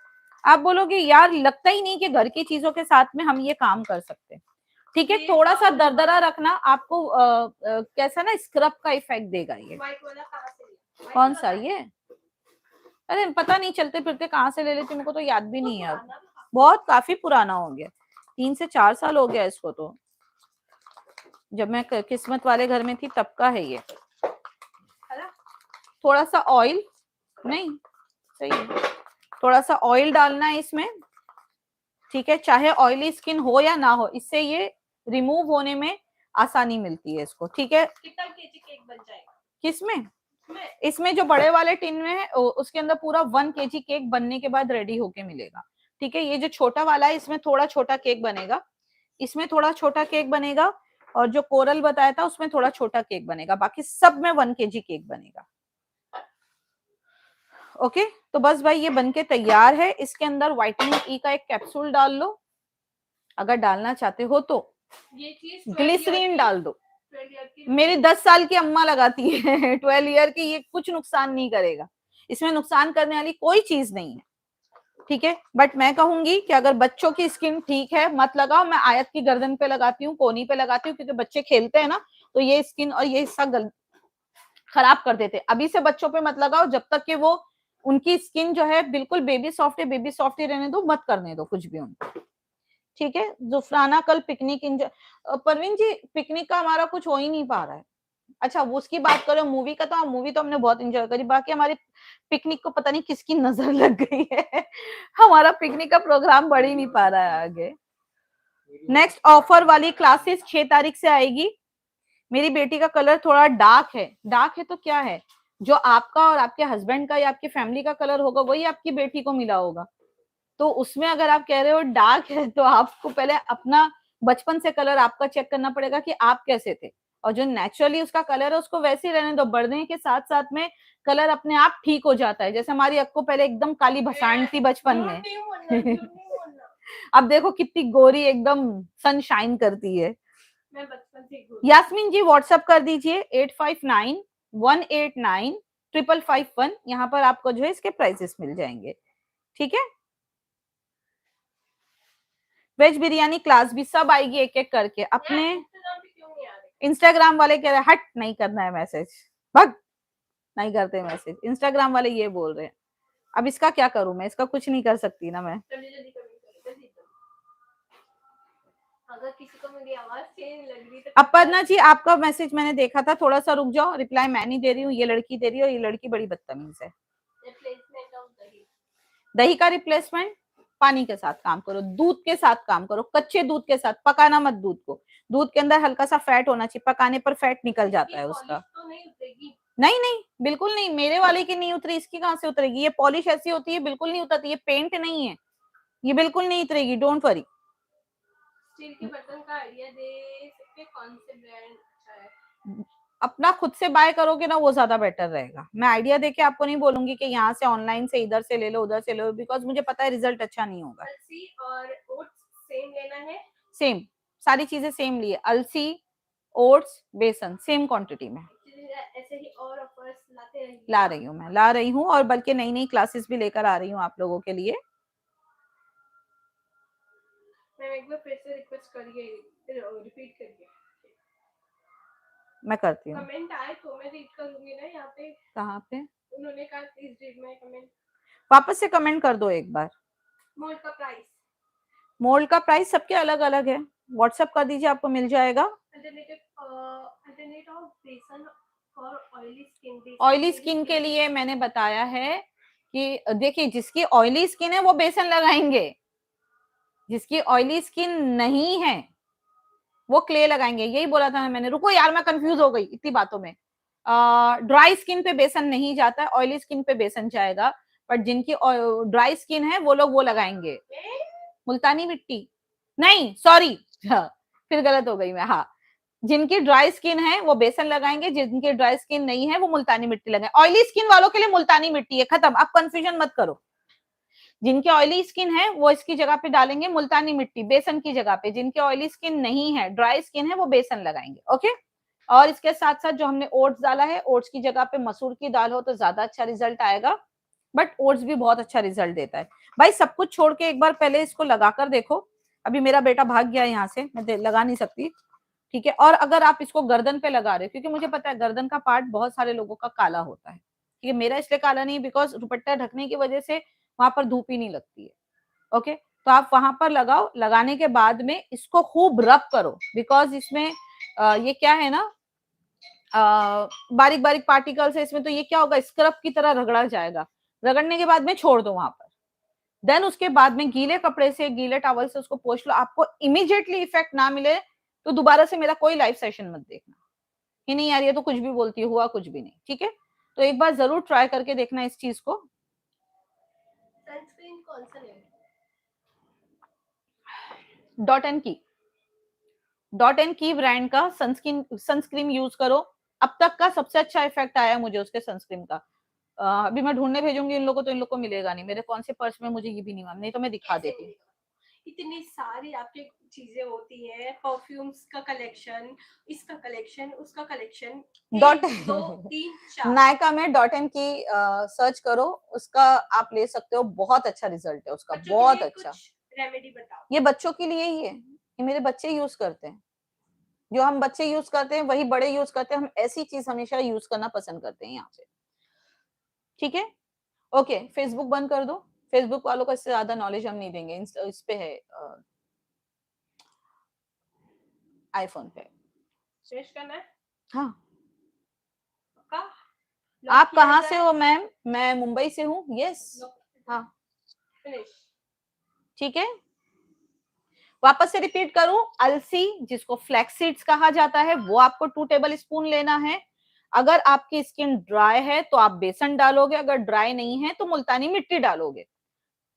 आप बोलोगे यार लगता ही नहीं कि घर की चीजों के साथ में हम ये काम कर सकते हैं, ठीक है। थोड़ा सा दरदरा रखना आपको, कैसा ना स्क्रब का इफेक्ट देगा ये। कौन सा ये? अरे पता नहीं, चलते फिरते कहाँ से ले लेती, मेरे को तो याद भी नहीं है अब, बहुत काफी पुराना हो गया, 3 से 4 साल हो गया इसको तो, जब मैं किस्मत वाले घर में थी तब का है ये। थोड़ा सा ऑयल, नहीं सही है, थोड़ा सा ऑयल डालना है इसमें, ठीक है। चाहे ऑयली स्किन हो या ना हो, इससे ये रिमूव होने में आसानी मिलती है इसको, ठीक है। कितना केजी केक बन जाएगा? किसमें? इसमें जो बड़े वाले टिन में है उसके अंदर पूरा 1 kg केक बनने के बाद रेडी होके मिलेगा, ठीक है। ये जो छोटा वाला है इसमें थोड़ा छोटा केक बनेगा, इसमें थोड़ा छोटा केक बनेगा, और जो कोरल बताया था उसमें थोड़ा छोटा केक बनेगा, बाकी सब में 1 kg केक बनेगा। ओके, तो बस भाई ये बनके तैयार है। इसके अंदर विटामिन ई का एक कैप्सूल डाल लो, अगर डालना चाहते हो तो। ये चीज ग्लिसरीन डाल दो, मेरी 10 साल की अम्मा लगाती है 12 ईयर की, ये कुछ नुकसान नहीं करेगा, इसमें नुकसान करने वाली कोई चीज नहीं है, ठीक है। बट मैं कहूंगी कि अगर बच्चों की स्किन ठीक है मत लगाओ। मैं आयत की गर्दन पे लगाती हूँ, कोनी पे लगाती हूँ, क्योंकि बच्चे खेलते हैं ना तो ये स्किन और ये हिस्सा खराब कर देते। अभी से बच्चों पे मत लगाओ, जब तक कि वो उनकी स्किन जो है बिल्कुल बेबी सॉफ्ट है, बेबी सॉफ्ट ही रहने दो, मत करने दो कुछ भी उनको, ठीक है। जुफराना कल पिकनिक परवीन जी, पिकनिक का हमारा कुछ हो ही नहीं पा रहा है। अच्छा वो उसकी बात करो मूवी का, तो मूवी तो हमने बहुत एंजॉय करी, बाकी हमारी पिकनिक को पता नहीं किसकी नजर लग गई है हमारा पिकनिक का प्रोग्राम बढ़ ही नहीं पा रहा है आगे। नेक्स्ट ऑफर वाली क्लासेस 6 तारीख से आएगी। मेरी बेटी का कलर थोड़ा डार्क है तो क्या है, जो आपका और आपके हस्बैंड का या आपकी फैमिली का कलर होगा वही आपकी बेटी को मिला होगा। तो उसमें अगर आप कह रहे हो डार्क है, तो आपको पहले अपना बचपन से कलर आपका चेक करना पड़ेगा कि आप कैसे थे, और जो नेचुरली उसका कलर है उसको वैसे ही रहने दो। बढ़ने के साथ साथ में कलर अपने आप ठीक हो जाता है। जैसे हमारी अक्को पहले एकदम काली भसाण थी बचपन में अब देखो कितनी गोरी, एकदम सनशाइन करती है। मैं बचपन से यास्मीन जी व्हाट्सएप कर दीजिए 8591895551, यहाँ पर आपको जो है इसके प्राइसेस मिल जाएंगे, ठीक है। वेज बिरयानी क्लास भी सब आएगी एक एक करके। अपने इंस्टाग्राम वाले कह रहे हैं हट नहीं करना है मैसेज, भग नहीं करते मैसेज, इंस्टाग्राम वाले ये बोल रहे हैं। अब इसका क्या करूं मैं, इसका कुछ नहीं कर सकती ना मैं। अगर किसी को मेरी आवाज चेंज लग रही तो अपर्णा जी आपका मैसेज मैंने देखा था, थोड़ा सा रुक जाओ, रिप्लाई मैं नहीं दे रही हूँ, ये लड़की दे रही है, और ये लड़की बड़ी बदतमीज है। दही का रिप्लेसमेंट पानी के साथ काम करो, दूध के साथ काम करो, कच्चे दूध के साथ, पकाना मत दूध को। दूध के अंदर हल्का सा फैट होना चाहिए, पकाने पर फैट निकल जाता है उसका। तो नहीं उतरेगी? नहीं बिल्कुल नहीं, मेरे वाले की नहीं उतरी, इसकी कहां से उतरेगी। ये पॉलिश ऐसी होती है बिल्कुल नहीं उतरती, ये पेंट नहीं है, ये बिल्कुल नहीं उतरेगी, डोंट वरी। स्टील के बर्तन का आइडिया दे सकते, कौन से ब्रांड अच्छा है? अपना खुद से बाय करोगे ना वो ज्यादा बेटर रहेगा। मैं आइडिया देके आपको नहीं बोलूंगी कि यहाँ से ऑनलाइन से इधर से ले लो उधर से ले लो, बिकॉज मुझे पता है रिजल्ट अच्छा नहीं होगा। अलसी और ओट्स सेम लेना है? सेम, सारी चीजें सेम लिए, अलसी ओट्स बेसन सेम क्वांटिटी में। ऐसे ही और ऑफर्स ला रही हूँ और बल्कि नई नई क्लासेस भी लेकर आ रही हूँ आप लोगों के लिए। मैं एक बार फिर से रिक्वेस्ट करिए, रिपीट करिए। मैं करती हूँ। कमेंट आए तो मैं रीड करूंगी ना यहाँ पे। कहाँ पे? उन्होंने कहा प्लीज रीड माय कमेंट। वापस से कमेंट कर दो एक बार। मोल्ड का प्राइस, मोल्ड का प्राइस सबके अलग अलग है, व्हाट्सएप कर दीजिए आपको मिल जाएगा। अल्टरनेट ऑफ बेसन for oily skin. Oily skin के लिए मैंने बताया है कि देखिए जिसकी ऑयली स्किन है वो बेसन लगाएंगे, जिसकी ऑयली स्किन नहीं है वो क्ले लगाएंगे। यही बोला था मैंने। रुको यार, मैं कंफ्यूज हो गई इतनी बातों में। ड्राई स्किन पे बेसन नहीं जाता है, ऑयली स्किन पे बेसन जाएगा, बट जिनकी ड्राई स्किन है वो लोग वो लगाएंगे, मुल्तानी मिट्टी नहीं, सॉरी फिर गलत हो गई मैं। हाँ, जिनकी ड्राई स्किन है वो बेसन लगाएंगे, जिनकी ड्राई स्किन नहीं है वो मुल्तानी मिट्टी लगाएंगे। ऑयली स्किन वालों के लिए मुल्तानी मिट्टी है, खत्म, आप कंफ्यूजन मत करो। जिनकी ऑयली स्किन है वो इसकी जगह पे डालेंगे मुल्तानी मिट्टी बेसन की जगह पे, जिनकी ऑयली स्किन नहीं है, ड्राई स्किन है, वो बेसन लगाएंगे। ओके, और इसके साथ साथ जो हमने ओट्स डाला है, ओट्स की जगह पे मसूर की दाल हो तो ज्यादा अच्छा रिजल्ट आएगा, बट ओट्स भी बहुत अच्छा रिजल्ट देता है। भाई सब कुछ छोड़ के एक बार पहले इसको लगाकर देखो। अभी मेरा बेटा भाग गया यहाँ से, मैं लगा नहीं सकती, ठीक है। और अगर आप इसको गर्दन पे लगा रहे हो, क्योंकि मुझे पता है गर्दन का पार्ट बहुत सारे लोगों का काला होता है, ठीक है, मेरा इसलिए काला नहीं, बिकॉज दुपट्टा ढकने की वजह से वहां पर धूप ही नहीं लगती है। ओके, तो आप वहां पर लगाओ, लगाने के बाद में इसको खूब रब करो, बिकॉज इसमें ये क्या है ना, बारीक बारीक पार्टिकल्स है इसमें, तो ये क्या होगा, स्क्रब की तरह रगड़ा जाएगा। रगड़ने के बाद में छोड़ दो वहां पर, देन उसके बाद में गीले कपड़े से, गीले टॉवल से उसको पोंछ लो। आपको इमीडिएटली इफेक्ट ना मिले तो दोबारा से मेरा कोई लाइव सेशन मत देखना कि नहीं यार ये तो कुछ भी बोलती है, हुआ कुछ भी नहीं, ठीक है। तो एक बार जरूर ट्राई करके देखना इस चीज को। सनस्क्रीन कौन सा लें? डॉट एंड की ब्रांड का सनस्क्रीन यूज करो। अब तक का सबसे अच्छा इफेक्ट आया मुझे उसके सनस्क्रीन का। अभी मैं ढूंढने भेजूंगी इन लोगों को, तो इन लोग को मिलेगा नहीं, मेरे कौन से पर्स में मुझे ये भी नहीं मालूम, नहीं तो मैं दिखा कैसे देती। मिलेगा? इतनी सारी आपके चीजें होती है, परफ्यूम्स का कलेक्शन, इसका कलेक्शन, उसका कलेक्शन, डॉट 2 3 4 नायका में डॉट एंड की सर्च करो, उसका आप ले सकते हो, बहुत अच्छा रिजल्ट है उसका, बच्चों के बहुत लिए अच्छा। कुछ रेमेडी बताओ। ये बच्चों के लिए ही है, ये मेरे बच्चे यूज करते हैं, जो हम बच्चे यूज करते हैं वही बड़े यूज करते हैं। हम ऐसी चीज हमेशा यूज करना पसंद करते हैं यहाँ पे, ठीक है। ओके, फेसबुक बंद कर दो, फेसबुक वालों को इससे ज्यादा नॉलेज हम नहीं देंगे, इस पे है आईफोन पे। फिनिश करना है हाँ, पक्का? आप कहाँ से हो मैम? मैं मुंबई से हूँ। यस, हाँ, फिनिश। ठीक है। वापस से रिपीट करूं, अलसी जिसको फ्लैक्स सीड्स कहा जाता है, वो आपको 2 टेबल स्पून लेना है। अगर आपकी स्किन ड्राई है तो आप बेसन डालोगे, अगर ड्राई नहीं है तो मुल्तानी मिट्टी डालोगे।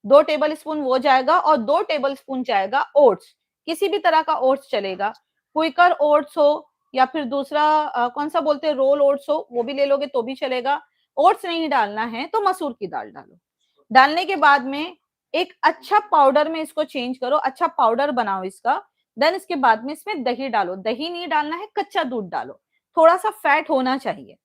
2 टेबल स्पून वो जाएगा, और 2 टेबल स्पून जाएगा ओट्स, किसी भी तरह का ओट्स चलेगा, क्विकर ओट्स हो या फिर दूसरा कौन सा बोलते हैं, रोल ओट्स हो, वो भी ले लोगे तो भी चलेगा। ओट्स नहीं डालना है तो मसूर की दाल डालो। डालने के बाद में एक अच्छा पाउडर में इसको चेंज करो, अच्छा पाउडर बनाओ इसका। देन इसके बाद में इसमें दही डालो, दही नहीं डालना है, कच्चा दूध डालो, थोड़ा सा फैट होना चाहिए,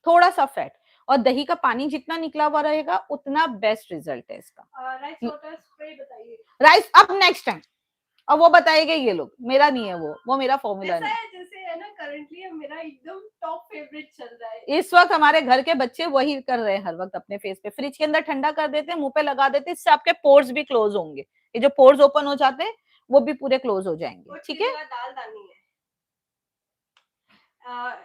थोड़ा सा फैट, और दही का पानी जितना निकला हुआ रहेगा उतना बेस्ट रिजल्ट है इसका। राइस वाटर स्प्रे बताइए। राइस अब नेक्स्ट टाइम, अब वो बताएंगे ये लोग, मेरा नहीं है वो मेरा फॉर्मूला नहीं। जैसे है ना, करंटली मेरा एकदम टॉप फेवरेट चल रहा है इस वक्त हमारे घर के बच्चे वही कर रहे हैं हर वक्त, अपने फेस पे फ्रिज के अंदर ठंडा कर देते हैं, मुंह पे लगा देते हैं, इससे आपके पोर्स भी क्लोज होंगे, ये जो पोर्स ओपन हो जाते हैं वो भी पूरे क्लोज हो जाएंगे, ठीक है। दाल डालनी है।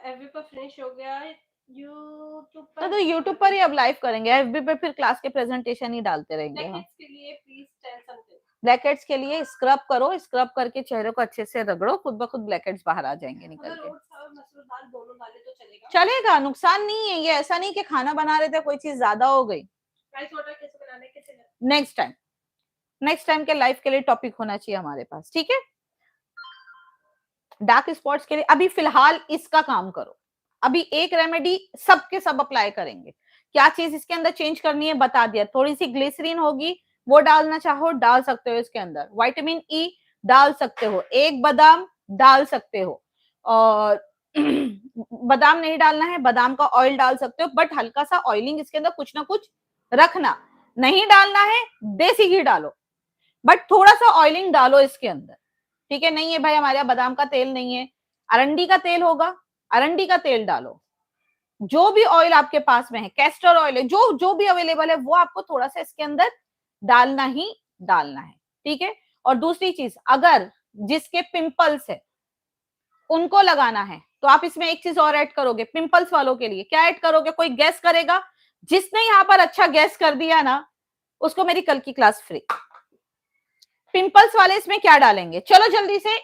एफबी पर फिनिश हो गया, यूट्यूब पर तो यूट्यूब पर ही अब लाइव करेंगे, एफबी पे फिर क्लास के प्रेजेंटेशन ही डालते रहेंगे हम। के लिए प्लीज टेल समथिंग। ब्लैकहेड्स के लिए स्क्रब करो, स्क्रब करके चेहरे को अच्छे से रगड़ो, खुद ब खुद ब्लैकहेड्स बाहर आ जाएंगे निकल के। ओट्स और मसूर दाल दोनों डाले तो चलेगा? चलेगा, नुकसान नहीं है, ये ऐसा नहीं कि खाना बना रहे थे कोई चीज ज्यादा हो गई। राइस वाटर कैसे बनाने कैसे? नेक्स्ट टाइम के लाइफ के लिए टॉपिक होना चाहिए हमारे पास, ठीक है। डार्क स्पॉट्स के लिए अभी फिलहाल इसका काम करो, अभी एक रेमेडी सबके सब अप्लाई करेंगे। क्या चीज इसके अंदर चेंज करनी है बता दिया, थोड़ी सी ग्लिसरीन होगी, वो डालना चाहो डाल सकते हो, इसके अंदर विटामिन ई डाल सकते हो, एक बादाम डाल सकते हो, और बादाम नहीं डालना है, बादाम का ऑयल डाल सकते हो, बट हल्का सा ऑयलिंग इसके अंदर कुछ ना कुछ रखना। नहीं डालना है देसी घी डालो, बट थोड़ा सा ऑयलिंग डालो इसके अंदर, ठीक है। नहीं है भाई हमारे यहाँ बादाम का तेल नहीं है, अरंडी का तेल होगा, अरंडी का तेल डालो, जो भी ऑयल आपके पास में है, कैस्टर ऑयल है, जो जो भी अवेलेबल है वो आपको थोड़ा सा इसके अंदर डालना ही डालना है, ठीक है। और दूसरी चीज, अगर जिसके पिंपल्स है उनको लगाना है तो आप इसमें एक चीज और ऐड करोगे, पिंपल्स वालों के लिए क्या ऐड करोगे, कोई गैस करेगा? जिसने यहाँ पर अच्छा गैस कर दिया ना, उसको मेरी कल की क्लास फ्री। पिंपल्स वाले इसमें क्या डालेंगे, चलो जल्दी से।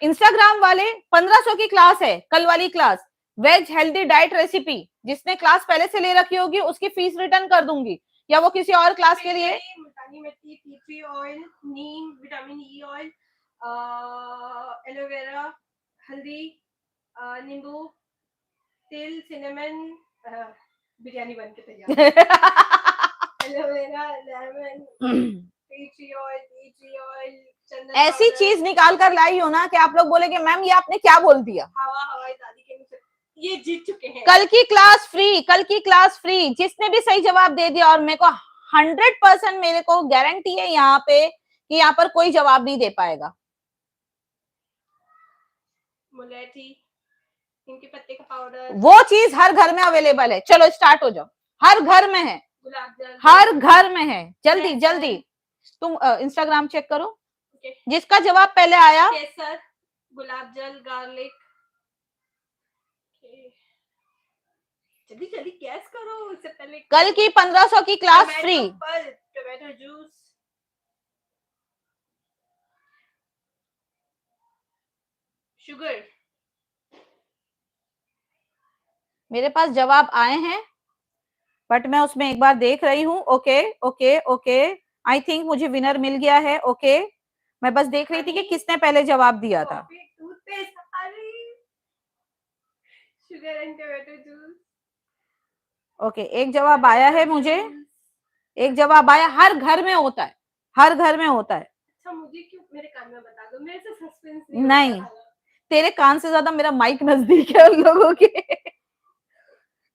इंस्टाग्राम वाले 1500 की क्लास है, कल वाली class, veg healthy diet recipe. जिसने क्लास पहले से ले रखी होगी उसकी फीस रिटर्न कर दूंगी, या वो किसी और क्लास के लिए। मुल्तानी मिट्टी, टी ट्री ऑयल, नीम, विटामिन ई ऑयल, एलोवेरा, हल्दी, नींबू, तिल, सिनेमन, बिरयानी बन के तैयार। Aloe vera, lemon, tea tree oil, चंदन ऐसी पाउडर, चीज निकाल कर लाई हो ना कि आप लोग बोलेंगे मैम ये आपने क्या बोल दिया। हवाई दादी के मुंह से ये जीत चुके हैं। कल की क्लास फ्री, कल की क्लास फ्री। जिसने भी सही जवाब दे दिया, और मेरे को 100% मेरे को गारंटी है यहाँ पे कि यहाँ पर कोई जवाब नहीं दे पाएगा। मुलेठी, इनके पत्ते का पाउडर, वो चीज हर घर में अवेलेबल है। चलो स्टार्ट हो जाओ, हर घर में है, गुलाब जल, हर घर में है। जल्दी जल्दी तुम इंस्टाग्राम चेक करो, जिसका जवाब पहले आया। केसर, गुलाब जल, गार्लिक। जल्दी जल्दी गैस करो, उससे पहले कल की 1500 की class free. Tomato juice, sugar. मेरे पास जवाब आए हैं, बट मैं उसमें एक बार देख रही हूँ। Okay okay okay, I think मुझे विनर मिल गया है। ओके, मैं बस देख रही थी कि किसने पहले जवाब दिया था। Toothpaste, sugar and tomato juice. Okay, एक जवाब आया है मुझे, एक जवाब आया। हर घर में होता है, हर घर में होता है। अच्छा, मुझे क्यों, मेरे कान में बता दो, मेरे से सस्पेंस नहीं, तेरे कान से ज्यादा मेरा माइक नजदीक है उन लोगों के।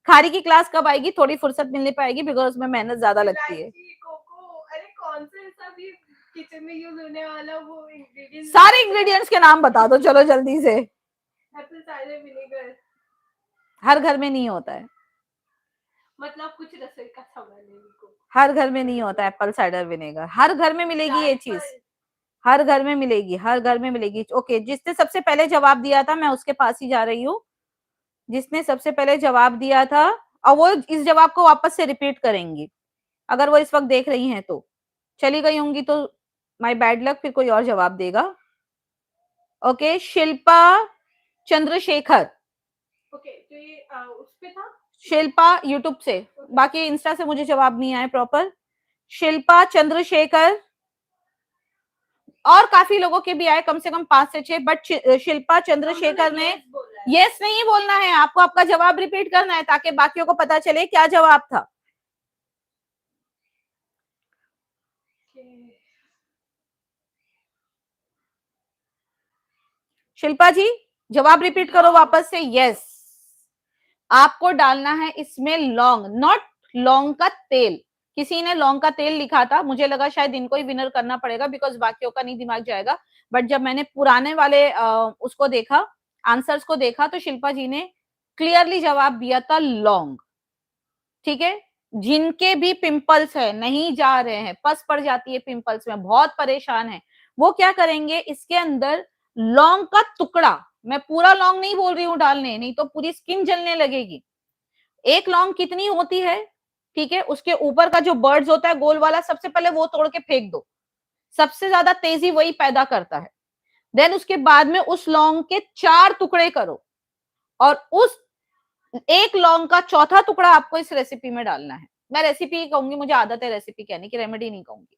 खारी की क्लास कब आएगी, थोड़ी फुर्सत मिलने पाएगी, बिकॉज उसमें मेहनत ज्यादा लगती है। कोको, अरे कौन सा ऐसा भी किचन में यूज होने वाला वो इंग्रेडिएंट्स, सारे इंग्रेडिएंट्स के नाम बता दो, चलो जल्दी से। Apple cider vinegar. हर घर में नहीं होता है, मतलब कुछ रसोई का सामान है इनको। हर घर में नहीं होता एप्पल साइडर विनेगर। हर घर में मिलेगी ये चीज, हर घर में मिलेगी, हर घर में मिलेगी। ओके, जिसने सबसे पहले जवाब दिया था मैं उसके पास ही जा रही हूँ। जिसने सबसे पहले जवाब दिया था, और वो इस जवाब को वापस से रिपीट करेंगी अगर वो इस वक्त देख रही हैं तो। चली गई होंगी तो माय बैड लक, फिर कोई और जवाब देगा। ओके, शिल्पा चंद्रशेखर। ओके, तो ये उस पे था, शिल्पा यूट्यूब से, बाकी इंस्टा से मुझे जवाब नहीं आए प्रॉपर। शिल्पा चंद्रशेखर, और काफी लोगों के भी आए, कम से कम 5 से 6, बट शिल्पा चंद्रशेखर ने यस नहीं बोलना है, आपको आपका जवाब रिपीट करना है ताकि बाकियों को पता चले क्या जवाब था। शिल्पा जी जवाब रिपीट करो वापस से। यस, आपको डालना है इसमें लौंग, नॉट लौंग का तेल। किसी ने लौंग का तेल लिखा था, मुझे लगा शायद इनको ही विनर करना पड़ेगा बिकॉज बाकियों का नहीं दिमाग जाएगा। बट जब मैंने पुराने वाले उसको देखा, आंसर्स को देखा, तो शिल्पा जी ने क्लियरली जवाब दिया था लौंग। ठीक है, जिनके भी पिंपल्स है, नहीं जा रहे हैं, पस पड़ जाती है पिंपल्स में, बहुत परेशान है, वो क्या करेंगे, इसके अंदर लौंग का टुकड़ा, मैं पूरा लौंग नहीं बोल रही हूँ डालने, नहीं तो पूरी स्किन जलने लगेगी। एक लौंग कितनी होती है, ठीक है, उसके ऊपर का जो बर्ड्स होता है गोल वाला, सबसे पहले वो तोड़ के फेंक दो, सबसे ज्यादा तेजी वही पैदा करता है। देन उसके बाद में उस लौंग के 4 टुकड़े करो, और उस एक लौंग का चौथा टुकड़ा आपको इस रेसिपी में डालना है। मैं रेसिपी कहूंगी, मुझे आदत है रेसिपी कहने की, रेमेडी नहीं कहूंगी।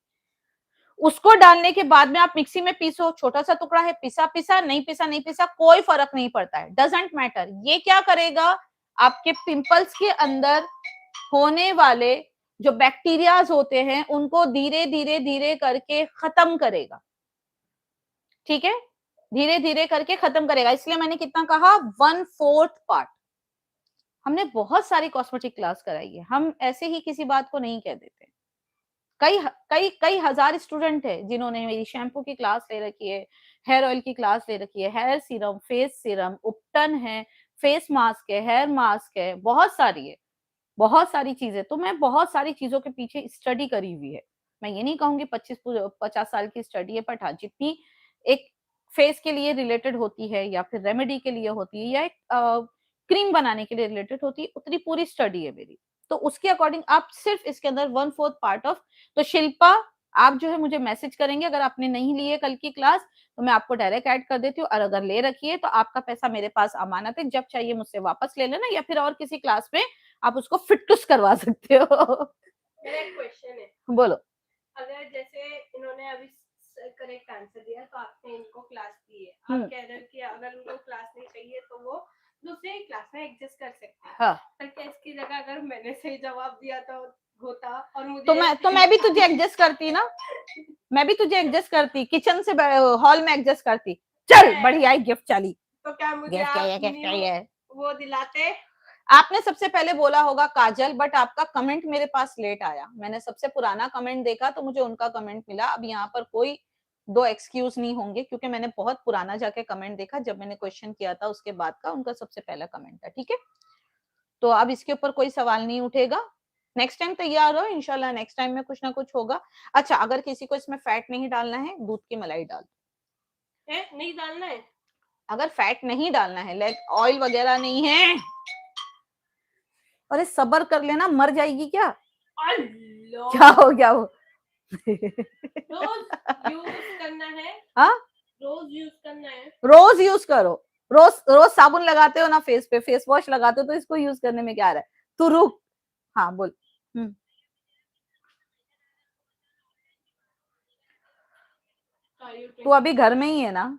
उसको डालने के बाद में आप मिक्सी में पीसो, छोटा सा टुकड़ा है, पिसा पिसा, नहीं पिसा नहीं पिसा, कोई फर्क नहीं पड़ता है, डजेंट मैटर। ये क्या करेगा, आपके पिंपल्स के अंदर होने वाले जो बैक्टीरियाज होते हैं उनको धीरे धीरे धीरे करके खत्म करेगा। ठीक है, धीरे धीरे करके खत्म करेगा। इसलिए मैंने कितना कहा, 1/4 पार्ट। हमने बहुत सारी कॉस्मेटिक क्लास कराई है, हम ऐसे ही किसी बात को नहीं कह देते। कई कई कई हजार स्टूडेंट है जिन्होंने मेरी शैम्पू की क्लास ले रखी है, हेयर ऑयल की क्लास ले रखी है, हेयर सीरम, फेस सीरम, उपटन है, फेस मास्क है, हेयर मास्क है, बहुत सारी है, बहुत सारी चीजें। तो मैं बहुत सारी चीजों के पीछे स्टडी करी हुई है। मैं ये नहीं कहूंगी 25-50 साल की स्टडी है, बट हाँ, जितनी एक फेस के लिए रिलेटेड होती है, या फिर रेमेडी के लिए होती है, या एक क्रीम बनाने के लिए रिलेटेड होती है, उतनी पूरी स्टडी है मेरी। तो उसके अकॉर्डिंग आप सिर्फ इसके अंदर 1/4 पार्ट ऑफ, तो शिल्पा आप जो है मुझे मैसेज करेंगे, अगर आपने नहीं ली है कल की क्लास तो मैं आपको डायरेक्ट ऐड कर देती हूँ, और अगर ले रखी है तो आपका पैसा मेरे पास अमानत है, जब चाहिए मुझसे वापस ले लेना, या फिर और किसी क्लास में आप उसको फिटूस करवा सकते हो। मेरा एक क्वेश्चन है, बोलो। अगर जैसे इन्होंने अभी करेक्ट आंसर दिया तो आपने इनको क्लास दी है, आप कह रहे हो कि अगर उनको क्लास नहीं चाहिए तो वो दूसरे क्लास में एडजस्ट कर सकते हैं। हाँ। पर क्या इसकी जगह अगर मैंने सही जवाब दिया तो होता और मुझे तो मैं भी तुझे एडजस्ट करती ना, मैं भी तुझे एडजस्ट करती, किचन से हॉल में एडजस्ट करती, चल बढ़िया गिफ्ट चली, तो क्या मुझे गिफ्ट चाहिए, आप गिफ्ट चाहिए। वो दिलाते? आपने सबसे पहले बोला होगा काजल, बट आपका कमेंट मेरे पास लेट आया, मैंने सबसे पुराना कमेंट देखा तो मुझे उनका कमेंट मिला। अब यहाँ पर कोई दो एक्सक्यूज नहीं होंगे, क्योंकि मैंने बहुत पुराना जाके कमेंट देखा, जब मैंने क्वेश्चन किया था उसके बाद का उनका सबसे पहला कमेंट था, ठीक है। तो अब इसके ऊपर कोई सवाल नहीं उठेगा, नेक्स्ट टाइम तैयार हो, इंशाल्लाह नेक्स्ट टाइम में कुछ ना कुछ होगा। अच्छा, अगर किसी को इसमें फैट नहीं डालना है, दूध की मलाई डाल, नहीं डालना है? अगर फैट नहीं डालना है, लाइक ऑयल वगैरह नहीं है, अरे सबर कर लेना, मर जाएगी क्या? क्या हो गया वो? रोज यूज करना है? हाँ, रोज यूज करना है? रोज यूज करो, रोज रोज साबुन लगाते हो ना फेस पे, फेस वॉश लगाते हो, तो इसको यूज करने में क्या आ रहा है? तू रुक, हाँ बोल। तू अभी घर में ही है ना?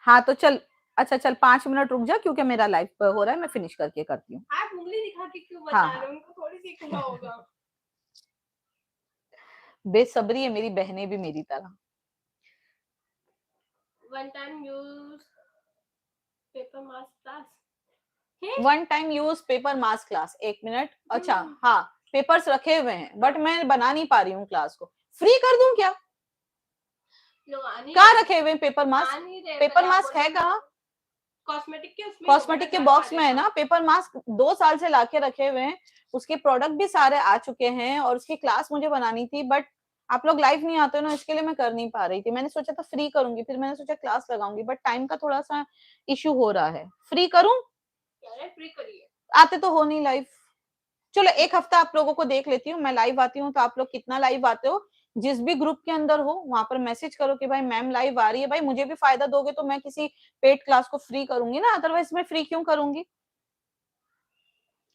हाँ तो चल, अच्छा चल 5 मिनट रुक जा, क्योंकि मेरा लाइव हो रहा है, मैं फिनिश करके करती हूँ। आप उंगली दिखा के क्यों बता हाँ, रहे हो? उनको थोड़ी सीखना होगा। बेसब्री है मेरी बहनें भी मेरी तरह। One time use paper mask class, one time use paper mask class, 1 minute. अच्छा हाँ, पेपर्स रखे हुए हैं, बट मैं बना नहीं पा रही हूँ क्लास को, फ्री कर दूं क्या? कहाँ रखे हुए पेपर मास्क? पेपर मास्क है कहाँ? कॉस्मेटिक के बॉक्स में है ना पेपर मास्क, 2 साल से लाके रखे हुए हैं, उसके प्रोडक्ट भी सारे आ चुके हैं, और उसकी क्लास मुझे बनानी थी, बट आप लोग लाइव नहीं आते हो ना, इसके लिए मैं कर नहीं पा रही थी। मैंने सोचा था फ्री करूंगी, फिर मैंने सोचा क्लास लगाऊंगी, बट टाइम का थोड़ा सा इशू हो रहा है। फ्री करूं? फ्री करिए, आते तो हो नहीं लाइव। चलो एक हफ्ता आप लोगों को देख लेती हूँ, मैं लाइव आती हूँ तो आप लोग कितना लाइव आते हो, जिस भी ग्रुप के अंदर हो वहां पर मैसेज करो कि भाई मैम लाइव आ रही है, भाई मुझे भी फायदा दोगे तो मैं किसी पेड क्लास को फ्री करूंगी ना, अदरवाइज मैं फ्री क्यों करूंगी?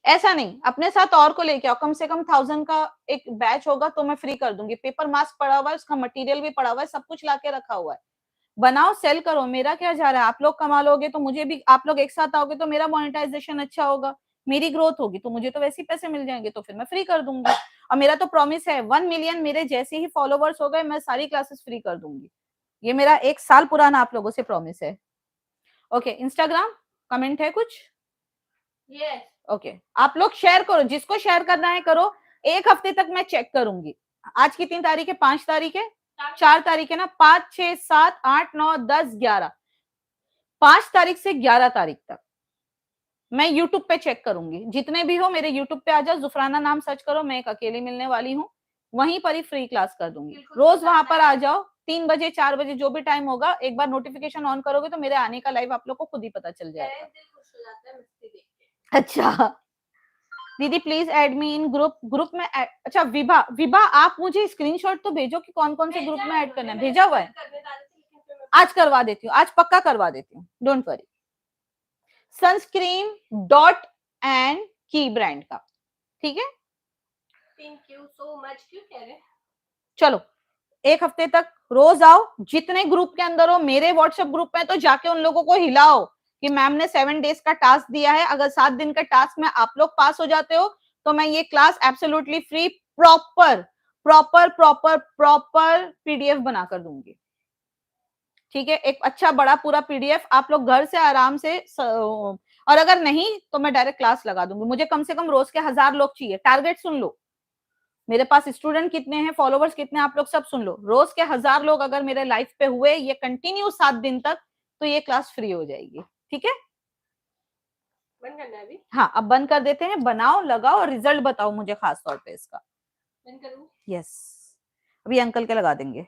ऐसा नहीं, अपने साथ और को लेके आओ, कम से कम 1000 का एक बैच होगा तो मैं फ्री कर दूंगी। पेपर मास्क पड़ा हुआ है, उसका मटेरियल भी पड़ा हुआ है, सब कुछ लाके रखा हुआ है, बनाओ सेल करो, मेरा क्या जा रहा है? आप लोग कमा लोगे तो मुझे भी, आप लोग एक साथ आओगे तो मेरा मोनेटाइजेशन अच्छा होगा, मेरी ग्रोथ होगी, तो मुझे तो वैसे ही पैसे मिल जाएंगे, तो फिर मैं फ्री कर दूंगी। और मेरा तो प्रॉमिस है 1 मिलियन मेरे जैसे ही फॉलोवर्स हो गए, मैं सारी क्लासेस फ्री कर दूंगी, ये मेरा 1 साल पुराना आप लोगों से प्रॉमिस है। ओके, इंस्टाग्राम कमेंट है कुछ? यस। ओके, आप लोग शेयर करो, जिसको शेयर करना है करो, 1 हफ्ते तक मैं चेक करूंगी। आज कितनी तारीख है? 5 तारीख है, 4 तारीख है ना, 5, 6, 7, 8, 9, 10, 11, 5 तारीख से 11 तारीख तक मैं यूट्यूब पे चेक करूंगी, जितने भी हो मेरे यूट्यूब पे आ जाओ, जुफराना नाम सर्च करो, मैं एक अकेली मिलने वाली हूँ, वहीं पर ही फ्री क्लास कर दूंगी, रोज वहां पर आ जाओ, 3 बजे 4 बजे जो भी टाइम होगा, एक बार नोटिफिकेशन ऑन करोगे तो मेरे आने का लाइव आप लोग को खुद ही पता चल जाएगा। अच्छा दीदी please add me in group में अच्छा विभा, विभा आप मुझे स्क्रीनशॉट तो भेजो कि कौन कौन से ग्रुप में ऐड करना है, भेजा हुआ है? आज करवा देती हूँ, आज पक्का करवा देती हूँ, don't worry. Sunscreen dot and की ब्रांड का, ठीक है। Thank you so much. क्यों कह रहे? चलो 1 हफ्ते तक रोज आओ, जितने ग्रुप के अंदर हो, मेरे व्हाट्सएप ग्रुप में तो जाके उन लोगों को हिलाओ कि मैम ने 7 डेज का टास्क दिया है, अगर 7 दिन का टास्क में आप लोग पास हो जाते हो तो मैं ये class absolutely free proper proper proper proper PDF बनाकर दूंगी, ठीक है। एक अच्छा बड़ा पूरा पीडीएफ आप लोग घर से आराम से और अगर नहीं तो मैं डायरेक्ट क्लास लगा दूंगी। मुझे कम से कम रोज के 1000 लोग चाहिए, टारगेट सुन लो, मेरे पास स्टूडेंट कितने हैं, फॉलोवर्स कितने, आप लोग सब सुन लो, रोज के 1000 लोग अगर मेरे लाइव पे हुए ये कंटिन्यू 7 दिन तक, तो ये क्लास फ्री हो जाएगी, ठीक है। बंद करना है अभी? हाँ अब बंद कर देते हैं, बनाओ लगाओ और रिजल्ट बताओ मुझे खास तौर पे इसका। बंद करूं? यस, अभी अंकल के लगा देंगे।